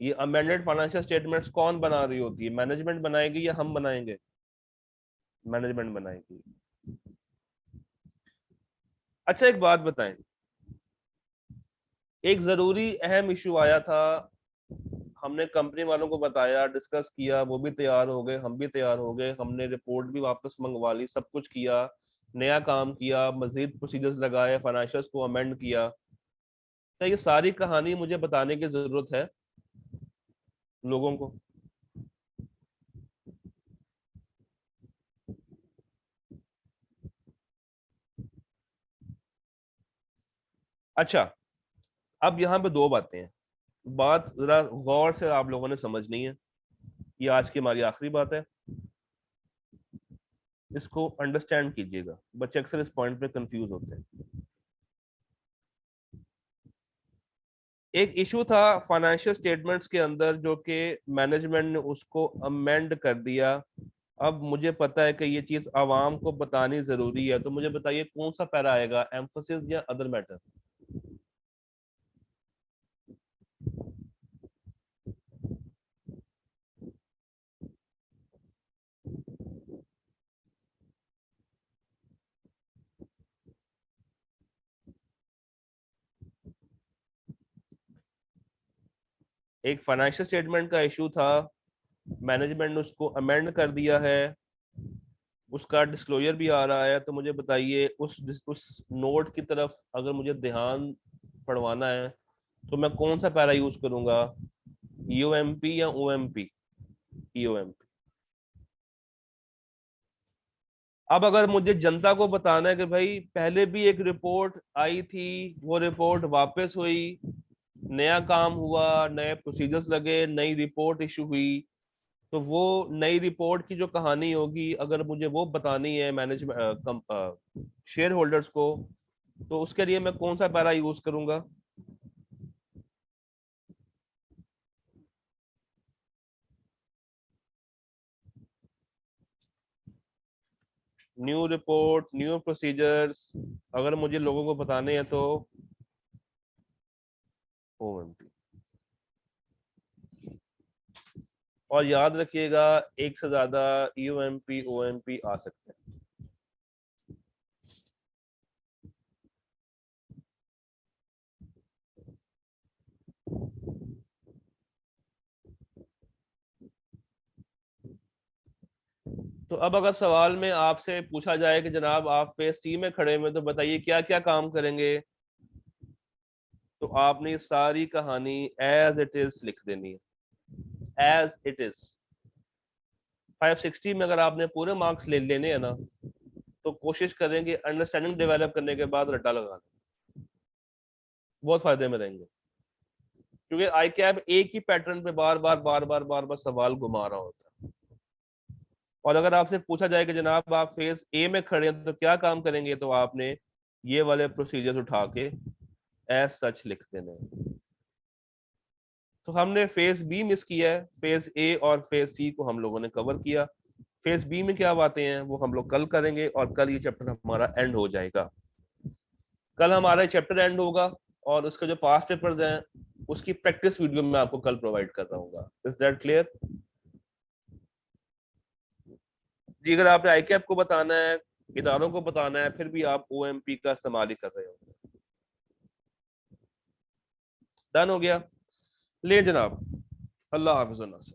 ये अमेंडेड फाइनेंशियल स्टेटमेंट्स कौन बना रही होती है, मैनेजमेंट बनाएगी या हम बनाएंगे? मैनेजमेंट बनाएगी। अच्छा, एक बात बताएं, एक जरूरी अहम इशू आया था, हमने कंपनी वालों को बताया, डिस्कस किया, वो भी तैयार हो गए, हम भी तैयार हो गए, हमने रिपोर्ट भी वापस मंगवा ली, सब कुछ किया, नया काम किया, मजीद प्रोसीजर्स लगाए, फाइनेंशियल्स को अमेंड किया। तो ये सारी कहानी मुझे बताने की जरूरत है लोगों को? अच्छा, अब यहाँ पे दो बातें हैं। बात जरा गौर से आप लोगों ने समझनी है, ये आज की हमारी आखिरी बात है, इसको अंडरस्टैंड कीजिएगा। बच्चे अक्सर इस पॉइंट पे कंफ्यूज होते हैं। एक इशू था फाइनेंशियल स्टेटमेंट्स के अंदर जो कि मैनेजमेंट ने उसको अमेंड कर दिया। अब मुझे पता है कि ये चीज आवाम को बतानी जरूरी है, तो मुझे बताइए कौन सा पैरा आएगा, एम्फोसिस या अदर मैटर? एक फाइनेंशियल स्टेटमेंट का इशू था, मैनेजमेंट ने उसको अमेंड कर दिया है, उसका डिस्क्लोजर भी आ रहा है। तो मुझे बताइए उस नोट की तरफ अगर मुझे ध्यान पढ़वाना है तो मैं कौन सा पैरा यूज करूंगा, यूएमपी या ओएमपी? यूएमपी। अब अगर मुझे जनता को बताना है कि भाई पहले भी एक रिपोर्ट आई थी, वो रिपोर्ट वापस हुई, नया काम हुआ, नए प्रोसीजर्स लगे, नई रिपोर्ट इशू हुई, तो वो नई रिपोर्ट की जो कहानी होगी अगर मुझे वो बतानी है मैनेजमेंट शेयर होल्डर्स को, तो उसके लिए मैं कौन सा पैरा यूज करूंगा? न्यू रिपोर्ट, न्यू प्रोसीजर्स, अगर मुझे लोगों को बताने हैं तो ओएमपी। और याद रखिएगा एक से ज्यादा यूएमपी ओएमपी आ सकते हैं। तो अब अगर सवाल में आपसे पूछा जाए कि जनाब आप फेज सी में खड़े में, तो बताइए क्या क्या काम करेंगे, तो आपने ये सारी कहानी एज इट इज लिख देनी है, एज इट इज। 560 में अगर आपने पूरे मार्क्स ले लेने हैं ना, तो कोशिश करेंगे अंडरस्टैंडिंग डेवलप करने के बाद रट्टा लगाना, बहुत फायदे में रहेंगे। क्योंकि आई कैब एक ही पैटर्न पे बार बार सवाल घुमा रहा होता है। और अगर आपसे पूछा जाए कि जनाब आप फेज ए में खड़े हैं तो क्या काम करेंगे, तो आपने ये वाले प्रोसीजर्स उठा के एज सच लिख देने हैं। तो हमने फेज बी मिस किया है, फेज ए और फेज सी को हम लोगों ने कवर किया। फेज बी में क्या बातें हैं वो हम लोग कल करेंगे, और कल ये चैप्टर हमारा एंड हो जाएगा। कल हमारा चैप्टर एंड होगा, और उसके जो पास्ट पेपर्स हैं उसकी प्रैक्टिस वीडियो मैं आपको कल प्रोवाइड कर रहा हूँ। Is that clear? जी, अगर आपने आई कैप को बताना है, इदारों को बताना है, फिर भी आप ओएमपी का इस्तेमाल ही कर रहे हो। डन हो गया? ले जनाब, अल्लाह हाफिज।